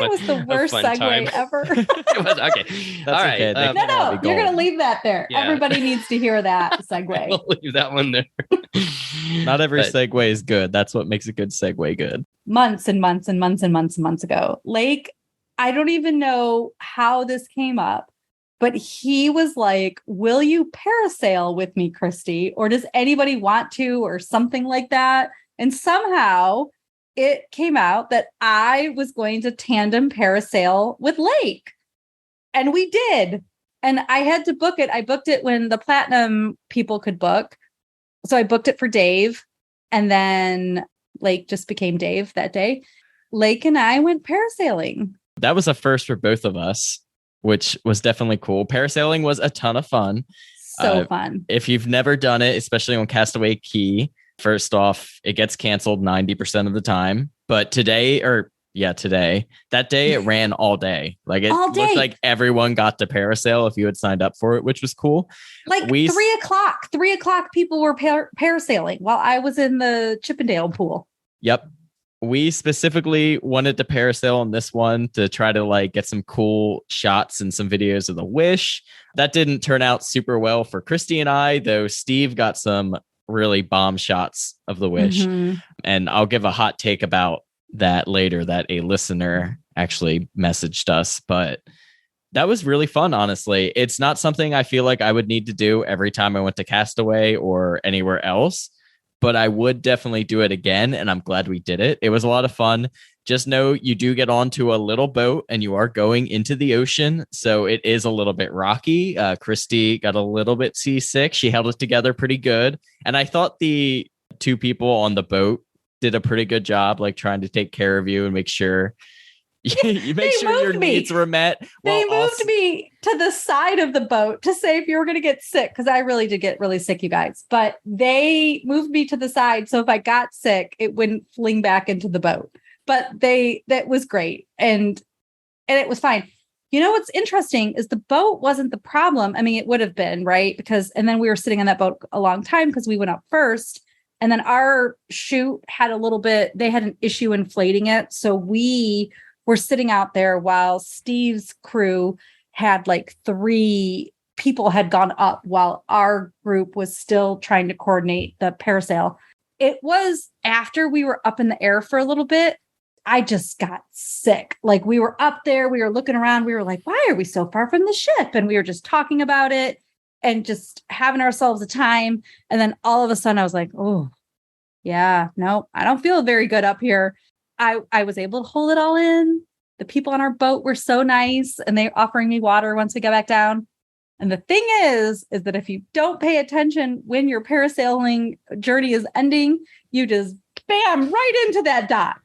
worst segue time ever. It was, okay. All right. Okay. No, you're going to leave that there. Yeah. Everybody needs to hear that segue. We'll leave that one there. Not every segue is good. That's what makes a good segue good. Months and months and months and months and months ago, Lake, I don't even know how this came up, but he was like, will you parasail with me, Christy? Or does anybody want to, or something like that? And somehow it came out that I was going to tandem parasail with Lake. And we did. And I had to book it. I booked it when the platinum people could book. So I booked it for Dave. And then Lake just became Dave that day. Lake and I went parasailing. That was a first for both of us, which was definitely cool. Parasailing was a ton of fun. So fun. If you've never done it, especially on Castaway Key, first off, it gets canceled 90% of the time. But today, or today. That day it ran all day. Like it All day. looked like everyone got to parasail if you had signed up for it, which was cool. Like 3:00 people were parasailing while I was in the Chippendale pool. Yep. We specifically wanted to parasail on this one to try to like get some cool shots and some videos of the Wish. That didn't turn out super well for Christy and I, though Steve got some really bomb shots of the Wish. Mm-hmm. And I'll give a hot take about that later, that a listener actually messaged us. But that was really fun, honestly. It's not something I feel like I would need to do every time I went to Castaway or anywhere else, but I would definitely do it again. And I'm glad we did it. It was a lot of fun. Just know you do get onto a little boat and you are going into the ocean. So it is a little bit rocky. Christy got a little bit seasick. She held it together pretty good. And I thought the two people on the boat did a pretty good job, like trying to take care of you and make sure you make sure your needs were met. They moved me to the side of the boat to say if you were going to get sick, because I really did get really sick, you guys. But they moved me to the side, so if I got sick, it wouldn't fling back into the boat. But that was great, and it was fine. You know what's interesting is the boat wasn't the problem. I mean, it would have been, right? And then we were sitting on that boat a long time because we went up first. And then our chute had they had an issue inflating it. So we were sitting out there while Steve's crew had like 3 people had gone up while our group was still trying to coordinate the parasail. It was after we were up in the air for a little bit, I just got sick. Like we were up there, we were looking around, we were like, why are we so far from the ship? And we were just talking about it and just having ourselves a time. And then all of a sudden I was like, oh, yeah, no, I don't feel very good up here. I was able to hold it all in. The people on our boat were so nice and they offering me water once we got back down. And the thing is that if you don't pay attention when your parasailing journey is ending, you just bam right into that dock.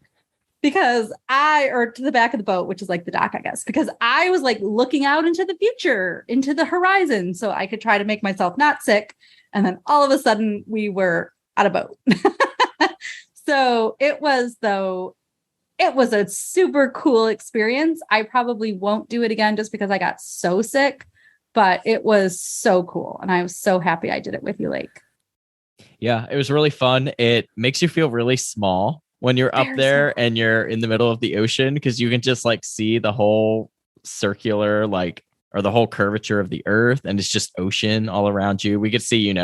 Or to the back of the boat, which is like the dock, I guess, because I was like looking out into the future, into the horizon, so I could try to make myself not sick. And then all of a sudden we were out of boat. So it was a super cool experience. I probably won't do it again just because I got so sick, but it was so cool. And I was so happy I did it with you, Lake. Yeah, it was really fun. It makes you feel really small when you're up there and you're in the middle of the ocean, because you can just like see the whole circular, like, or the whole curvature of the earth, and it's just ocean all around you. We could see,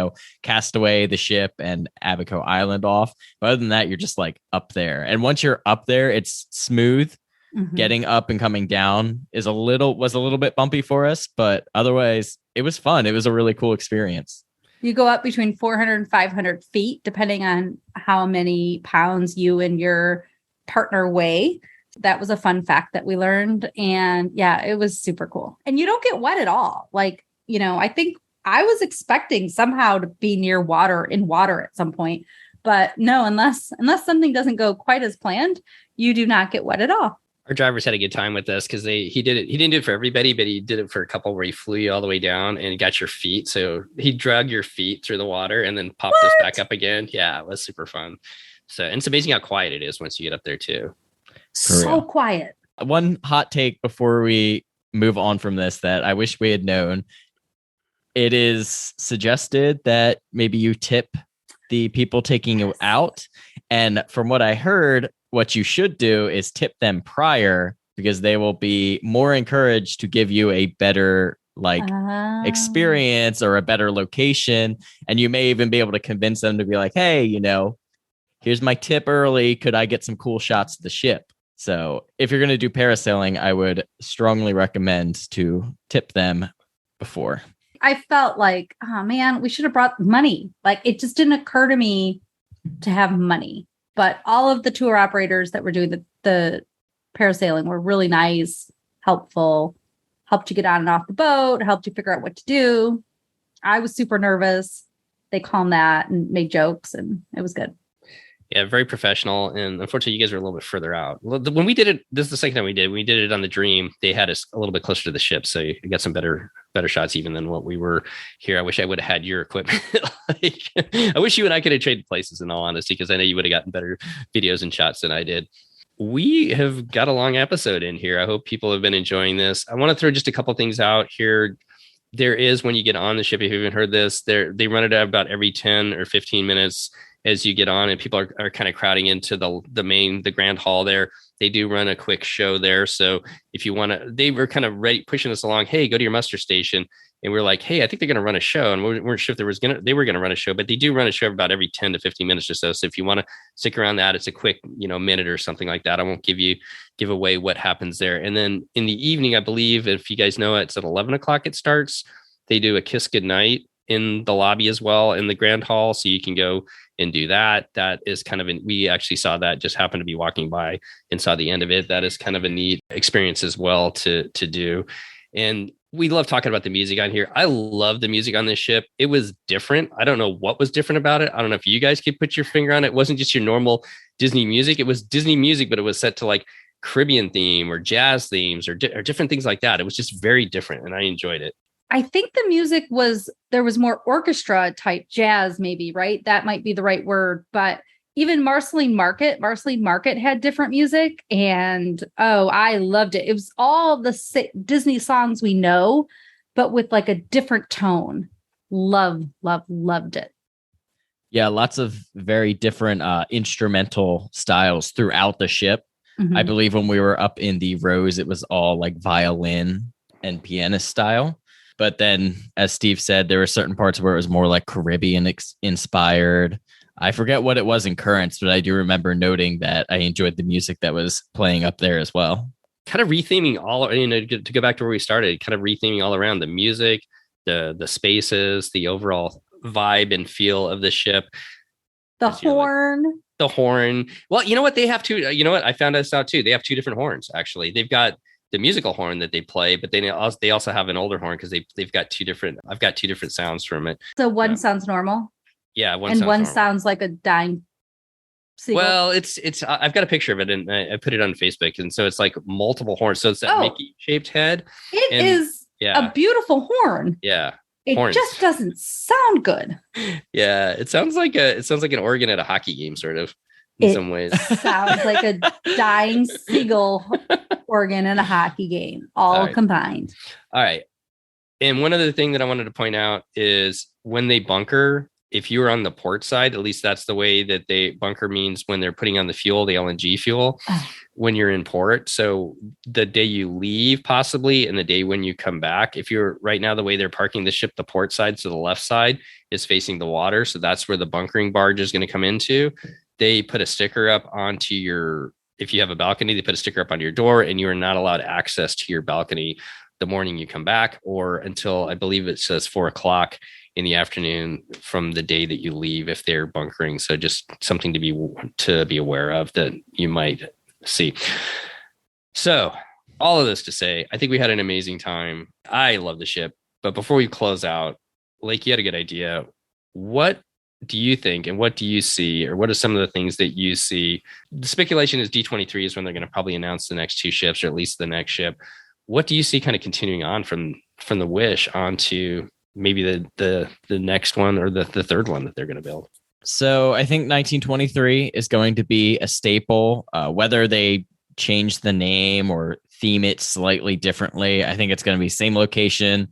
Castaway, the ship, and Abaco Island off. But other than that, you're just like up there. And once you're up there, it's smooth. Mm-hmm. Getting up and coming down was a little bit bumpy for us, but otherwise it was fun. It was a really cool experience. You go up between 400 and 500 feet, depending on how many pounds you and your partner weigh. That was a fun fact that we learned. And yeah, it was super cool. And you don't get wet at all. Like, I think I was expecting somehow to be in water at some point, but no, unless something doesn't go quite as planned, you do not get wet at all. Our drivers had a good time with this because he did it. He didn't do it for everybody, but he did it for a couple where he flew you all the way down and got your feet. So he dragged your feet through the water and then popped us back up again. Yeah, it was super fun. And it's amazing how quiet it is once you get up there too. So quiet. One hot take before we move on from this that I wish we had known. It is suggested that maybe you tip the people taking you out. And from what I heard, what you should do is tip them prior, because they will be more encouraged to give you a better experience or a better location. And you may even be able to convince them to be like, hey, here's my tip early. Could I get some cool shots of the ship? So if you're going to do parasailing, I would strongly recommend to tip them before. I felt like, oh man, we should have brought money. Like it just didn't occur to me to have money. But all of the tour operators that were doing the parasailing were really nice, helpful, helped you get on and off the boat, helped you figure out what to do. I was super nervous. They calmed that and made jokes, and it was good. Yeah, very professional. And unfortunately, you guys are a little bit further out. When we did it, this is the second time we did it on the Dream. They had us a little bit closer to the ship. So you got some better shots even than what we were here. I wish I would have had your equipment. I wish you and I could have traded places, in all honesty, because I know you would have gotten better videos and shots than I did. we have got a long episode in here. I hope people have been enjoying this. I want to throw just a couple things out here. There is, when you get on the ship, if you haven't heard this, they run it at about every 10 or 15 minutes as you get on, and people are kind of crowding into the grand hall there. They do run a quick show there. So if you want to, they were kind of pushing us along. Hey, go to your muster station. And we're like, hey, I think they're going to run a show. And we weren't sure if they were going to run a show, but they do run a show about every 10 to 15 minutes or so. So if you want to stick around that, it's a quick, minute or something like that. I won't give away what happens there. And then in the evening, I believe, if you guys know, it's at 11 o'clock it starts. They do a kiss goodnight in the lobby as well in the grand hall. So you can go and do that. That is kind of we actually saw that, just happened to be walking by and saw the end of it. That is kind of a neat experience as well to do. And we love talking about the music on here. I love the music on this ship. It was different. I don't know what was different about it. I don't know if you guys could put your finger on it. It wasn't just your normal Disney music. It was Disney music, but it was set to like Caribbean theme or jazz themes or different things like that. It was just very different, and I enjoyed it. I think the music there was more orchestra type jazz, maybe, right? That might be the right word. But even Marceline Market had different music. And I loved it. It was all the Disney songs we know, but with like a different tone. Loved it. Yeah, lots of very different instrumental styles throughout the ship. Mm-hmm. I believe when we were up in the Rose, it was all like violin and pianist style. But then, as Steve said, there were certain parts where it was more like Caribbean inspired. I forget what it was in Currents, but I do remember noting that I enjoyed the music that was playing up there as well. Kind of retheming to go back to where we started, kind of retheming all around the music, the spaces, the overall vibe and feel of the ship. The horn. Well, you know what? They have two. You know what? I found this out too. They have two different horns, actually. They've got the musical horn that they play, but they also have an older horn because they've got two different. I've got two different sounds from it. So one sounds normal. Yeah, one sounds like a dying seagull. Well, it's. I've got a picture of it, and I put it on Facebook, and so it's like multiple horns. So it's that Mickey-shaped head. It is a beautiful horn. Yeah, it just doesn't sound good. Yeah, it sounds like an organ at a hockey game, sort of. In some ways, sounds like a dying seagull organ in a hockey game, all combined. All right. And one other thing that I wanted to point out is when they bunker, if you were on the port side, at least that's the way that they bunker means when they're putting on the fuel, the LNG fuel, when you're in port. So the day you leave, possibly, and the day when you come back, if you're right now, the way they're parking the ship, the port side, so the left side is facing the water. So that's where the bunkering barge is going to come into. They put a sticker up onto if you have a balcony, they put a sticker up onto your door, and you are not allowed access to your balcony the morning you come back, or until I believe it says 4:00 in the afternoon from the day that you leave if they're bunkering. So just something to be aware of that you might see. So all of this to say, I think we had an amazing time. I love the ship. But before we close out, Lake, you had a good idea. What do you think, and what do you see, or what are some of the things that you see? The speculation is D23 is when they're going to probably announce the next two ships, or at least the next ship. What do you see kind of continuing on from the Wish onto maybe the next one, or the third one that they're going to build? So I think 1923 is going to be a staple, whether they change the name or theme it slightly differently. I think it's going to be same location,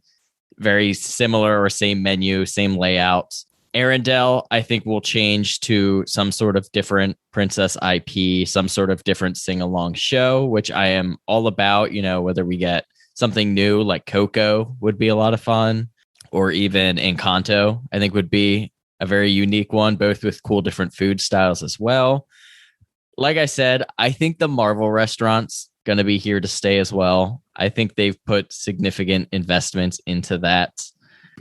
very similar, or same menu, same layout. Arendelle, I think, will change to some sort of different princess IP, some sort of different sing-along show, which I am all about. Whether we get something new like Coco would be a lot of fun, or even Encanto, I think would be a very unique one, both with cool different food styles as well. Like I said, I think the Marvel restaurant's going to be here to stay as well. I think they've put significant investments into that.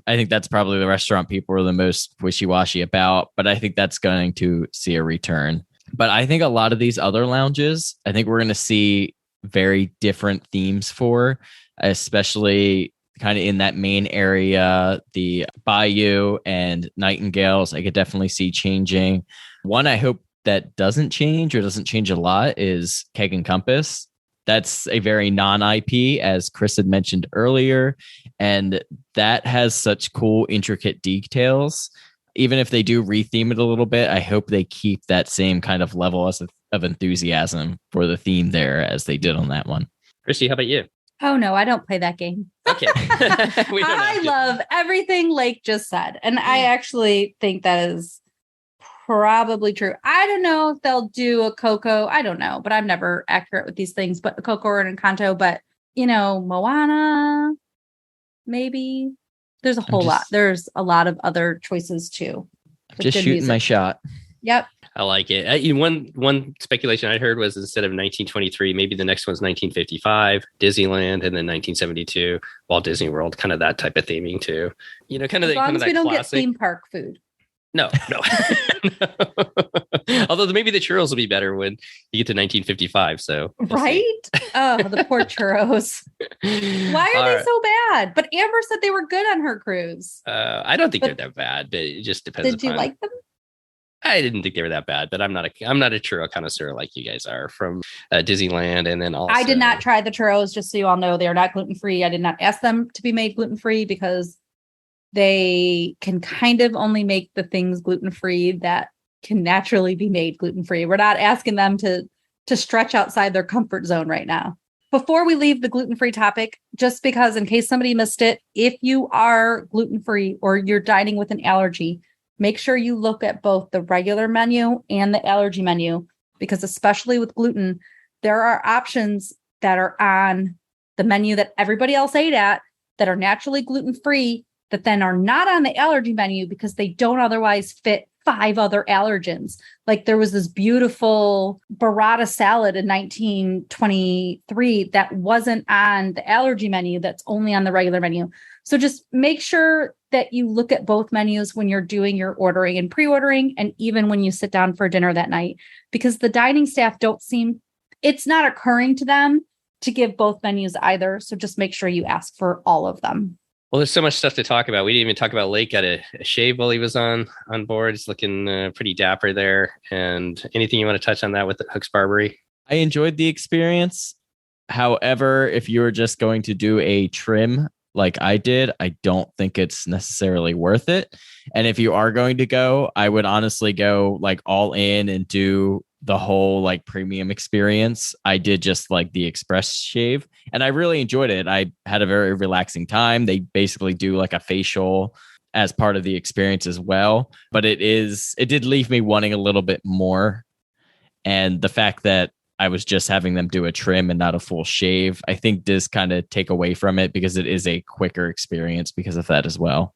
I think that's probably the restaurant people are the most wishy-washy about, but I think that's going to see a return. But I think a lot of these other lounges, I think we're going to see very different themes for, especially kind of in that main area, the Bayou and Nightingales. I could definitely see changing. One I hope that doesn't change, or doesn't change a lot, is Keg and Compass. That's a very non-IP, as Chris had mentioned earlier, and that has such cool, intricate details. Even if they do retheme it a little bit, I hope they keep that same kind of level of enthusiasm for the theme there as they did on that one. Christy, how about you? Oh no, I don't play that game. Okay. I love everything Lake just said. And I actually think that is probably true. I don't know if they'll do a Coco. I don't know, but I'm never accurate with these things, but a Coco or an Encanto, but Moana, maybe. There's a whole lot. There's a lot of other choices too. Just shooting my shot. Yep. I like it. One speculation I heard was instead of 1923, maybe the next one's 1955, Disneyland, and then 1972, Walt Disney World. Kind of that type of theming too. Kind of as long as we don't classic. get theme park food. No. Although maybe the churros will be better when you get to 1955. So right? Oh, the poor churros. Why are they so bad? But Amber said they were good on her cruise. I don't think they're that bad, but it just depends. Did you like them? I didn't think they were that bad, but I'm not a churro connoisseur like you guys are from Disneyland. And then also, I did not try the churros, just so you all know, they are not gluten-free. I did not ask them to be made gluten-free because they can kind of only make the things gluten-free that can naturally be made gluten-free. We're not asking them to stretch outside their comfort zone right now. Before we leave the gluten-free topic, just because in case somebody missed it, if you are gluten-free or you're dining with an allergy, make sure you look at both the regular menu and the allergy menu, because especially with gluten, there are options that are on the menu that everybody else ate at that are naturally gluten-free that then are not on the allergy menu because they don't otherwise fit 5 other allergens. Like there was this beautiful burrata salad in 1923 that wasn't on the allergy menu, that's only on the regular menu. So just make sure that you look at both menus when you're doing your ordering and pre-ordering, and even when you sit down for dinner that night, because the dining staff it's not occurring to them to give both menus either. So just make sure you ask for all of them. Well, there's so much stuff to talk about. We didn't even talk about Lake got a shave while he was on board. He's looking pretty dapper there. And anything you want to touch on that with Hooks Barbary? I enjoyed the experience. However, if you were just going to do a trim like I did, I don't think it's necessarily worth it. And if you are going to go, I would honestly go like all in and do the whole like premium experience. I did just like the express shave and I really enjoyed it. I had a very relaxing time. They basically do like a facial as part of the experience as well, but it did leave me wanting a little bit more. And the fact that I was just having them do a trim and not a full shave, I think does kind of take away from it because it is a quicker experience because of that as well.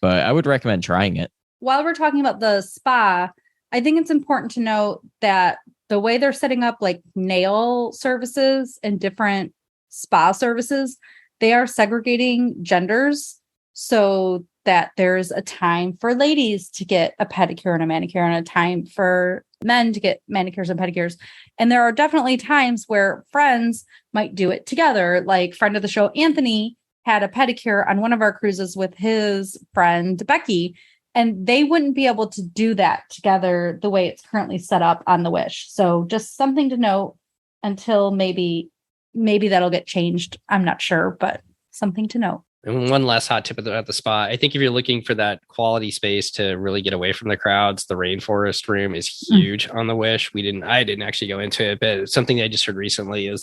But I would recommend trying it. While we're talking about the spa, I think it's important to note that the way they're setting up like nail services and different spa services, they are segregating genders so that there's a time for ladies to get a pedicure and a manicure and a time for men to get manicures and pedicures. And there are definitely times where friends might do it together. Like friend of the show, Anthony, had a pedicure on one of our cruises with his friend, Becky. And they wouldn't be able to do that together the way it's currently set up on the Wish. So just something to note until maybe that'll get changed. I'm not sure, but something to note. And one last hot tip about the spa. I think if you're looking for that quality space to really get away from the crowds, the rainforest room is huge on the Wish. I didn't actually go into it, but something I just heard recently is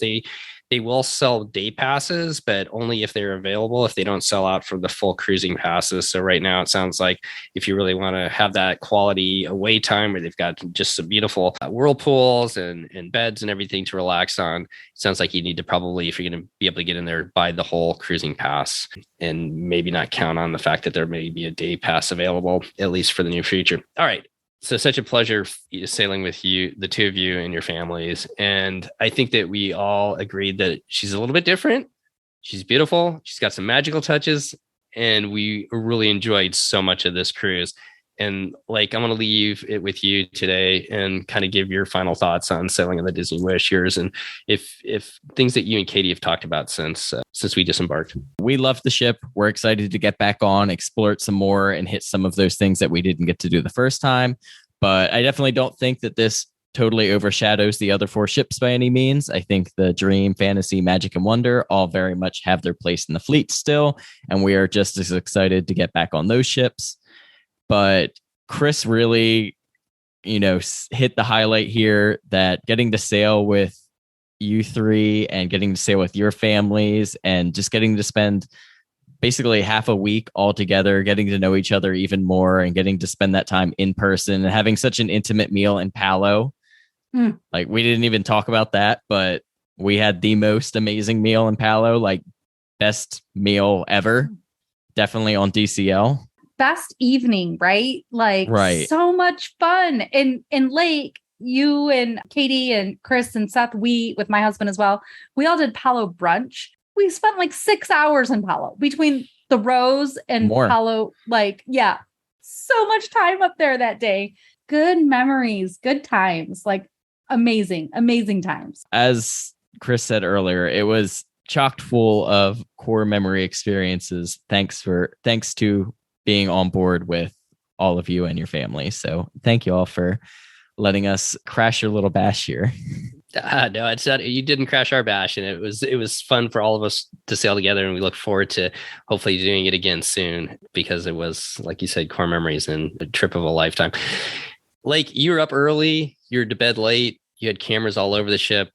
they will sell day passes, but only if they're available, if they don't sell out for the full cruising passes. So right now it sounds like if you really want to have that quality away time where they've got just some beautiful whirlpools and beds and everything to relax on, it sounds like you need to probably, if you're going to be able to get in there, buy the whole cruising pass and maybe not count on the fact that there may be a day pass available, at least for the near future. All right. So such a pleasure sailing with you, the two of you and your families. And I think that we all agreed that she's a little bit different. She's beautiful. She's got some magical touches. And we really enjoyed so much of this cruise. And like, I'm going to leave it with you today and kind of give your final thoughts on sailing on the Disney Wish, yours, and if things that you and Katie have talked about since we disembarked. We love the ship. We're excited to get back on, explore it some more, and hit some of those things that we didn't get to do the first time. But I definitely don't think that this totally overshadows the other 4 ships by any means. I think the Dream, Fantasy, Magic, and Wonder all very much have their place in the fleet still, and we are just as excited to get back on those ships. But Chris really hit the highlight here that getting to sail with you three and getting to sail with your families and just getting to spend basically half a week all together, getting to know each other even more and getting to spend that time in person and having such an intimate meal in Palo. Like, we didn't even talk about that, but we had the most amazing meal in Palo, like best meal ever. Definitely on DCL. Best evening, right? Like, right. So much fun. In Lake, you and Katie and Chris and Seth, we, with my husband as well, we all did Palo brunch. We spent like 6 hours in Palo between the Rose and Palo. Like, yeah, so much time up there that day. Good memories, good times, like amazing times. As Chris said earlier, it was chocked full of core memory experiences. Thanks to being on board with all of you and your family. So thank you all for letting us crash your little bash here. No, it's not. You didn't crash our bash, and it was fun for all of us to sail together, and we look forward to hopefully doing it again soon, because it was, like you said, core memories and a trip of a lifetime. Lake, you were up early, you were to bed late, you had cameras all over the ship.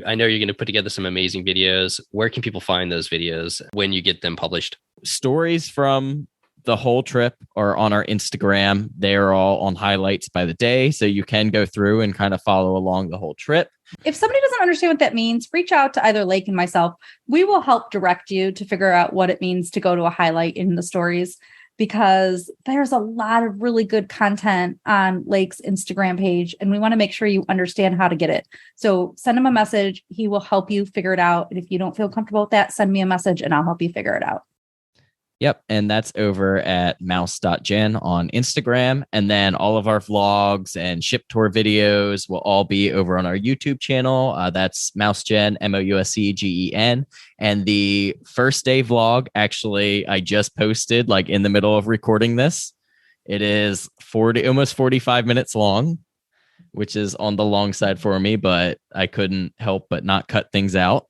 I know you're going to put together some amazing videos. Where can people find those videos when you get them published? Stories from the whole trip are on our Instagram. They are all on highlights by the day, so you can go through and kind of follow along the whole trip. If somebody doesn't understand what that means, reach out to either Lake and myself. We will help direct you to figure out what it means to go to a highlight in the stories, because there's a lot of really good content on Lake's Instagram page, and we want to make sure you understand how to get it. So send him a message. He will help you figure it out. And if you don't feel comfortable with that, send me a message and I'll help you figure it out. Yep. And that's over at mouse.gen on Instagram. And then all of our vlogs and ship tour videos will all be over on our YouTube channel. That's MouseGen, MOUSEGEN. And the first day vlog, actually, I just posted like in the middle of recording this. It is almost 45 minutes long, which is on the long side for me, but I couldn't help but not cut things out.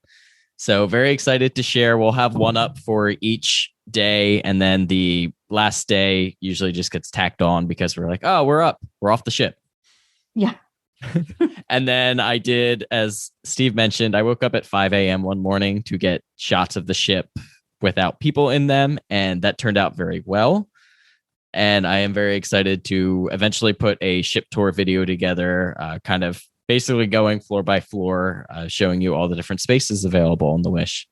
So very excited to share. We'll have one up for each day, and then the last day usually just gets tacked on because we're like, oh, we're up, we're off the ship. Yeah. And then I did, as Steve mentioned, I woke up at 5 a.m. one morning to get shots of the ship without people in them, and that turned out very well. And I am very excited to eventually put a ship tour video together, kind of basically going floor by floor, showing you all the different spaces available on the Wish.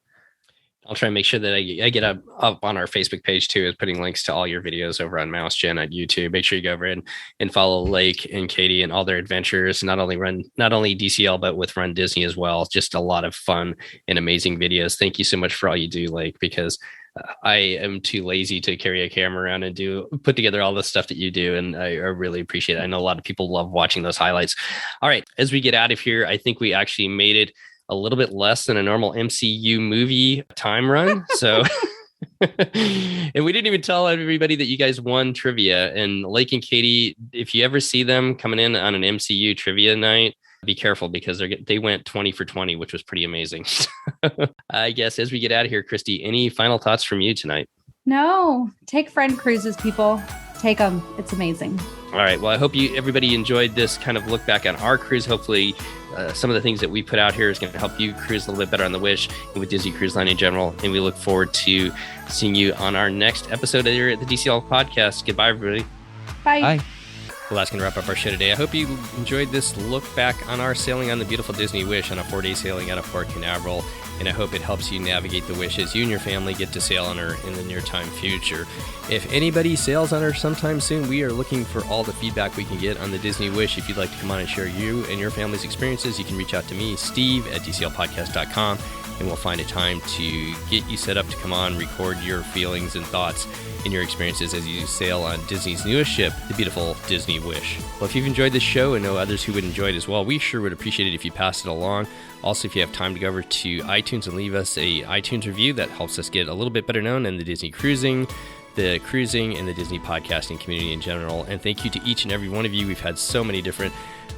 I'll try and make sure that I get up on our Facebook page too, is putting links to all your videos over on MouseGen at YouTube. Make sure you go over and follow Lake and Katie and all their adventures. Not only DCL, but with Run Disney as well. Just a lot of fun and amazing videos. Thank you so much for all you do, Lake, because I am too lazy to carry a camera around and put together all the stuff that you do. And I really appreciate it. I know a lot of people love watching those highlights. All right, as we get out of here, I think we actually made it a little bit less than a normal MCU movie time run. So, and we didn't even tell everybody that you guys won trivia. And Lake and Katie, if you ever see them coming in on an MCU trivia night, be careful, because they went 20 for 20, which was pretty amazing. I guess as we get out of here, Christy, any final thoughts from you tonight? No, take friend cruises, people. Take them. It's amazing. All right. Well, I hope everybody enjoyed this kind of look back on our cruise. Hopefully, some of the things that we put out here is going to help you cruise a little bit better on the Wish and with Disney Cruise Line in general. And we look forward to seeing you on our next episode here at the DCL podcast. Goodbye, everybody. Bye. Bye. Well, that's going to wrap up our show today. I hope you enjoyed this look back on our sailing on the beautiful Disney Wish on a 4-day sailing out of Port Canaveral. And I hope it helps you navigate the Wish as you and your family get to sail on her in the near-time future. If anybody sails on her sometime soon, we are looking for all the feedback we can get on the Disney Wish. If you'd like to come on and share you and your family's experiences, you can reach out to me, Steve, at DCLpodcast.com, and we'll find a time to get you set up to come on, record your feelings and thoughts and your experiences as you sail on Disney's newest ship, the beautiful Disney Wish. Well, if you've enjoyed this show and know others who would enjoy it as well, we sure would appreciate it if you pass it along. Also, if you have time to go over to iTunes and leave us a iTunes review, that helps us get a little bit better known in the Disney cruising, and the Disney podcasting community in general. And thank you to each and every one of you. We've had so many different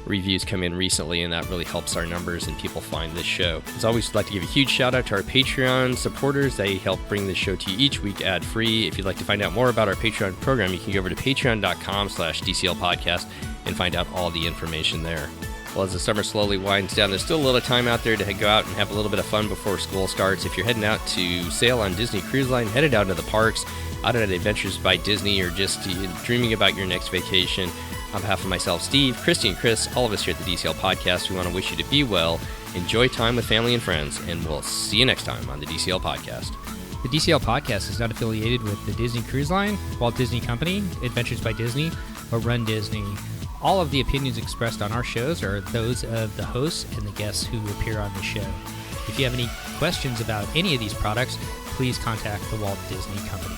reviews come in recently, and that really helps our numbers and people find this show. As always, we'd like to give a huge shout out to our Patreon supporters. They help bring this show to you each week ad-free. If you'd like to find out more about our Patreon program, you can go over to patreon.com/DCL podcast and find out all the information there. Well, as the summer slowly winds down, there's still a little time out there to go out and have a little bit of fun before school starts. If you're heading out to sail on Disney Cruise Line, headed out to the parks, out at Adventures by Disney, or just dreaming about your next vacation, on behalf of myself, Steve, Christy, and Chris, all of us here at the DCL Podcast, we want to wish you to be well, enjoy time with family and friends, and we'll see you next time on the DCL Podcast. The DCL Podcast is not affiliated with the Disney Cruise Line, Walt Disney Company, Adventures by Disney, or Run Disney. All of the opinions expressed on our shows are those of the hosts and the guests who appear on the show. If you have any questions about any of these products, please contact the Walt Disney Company.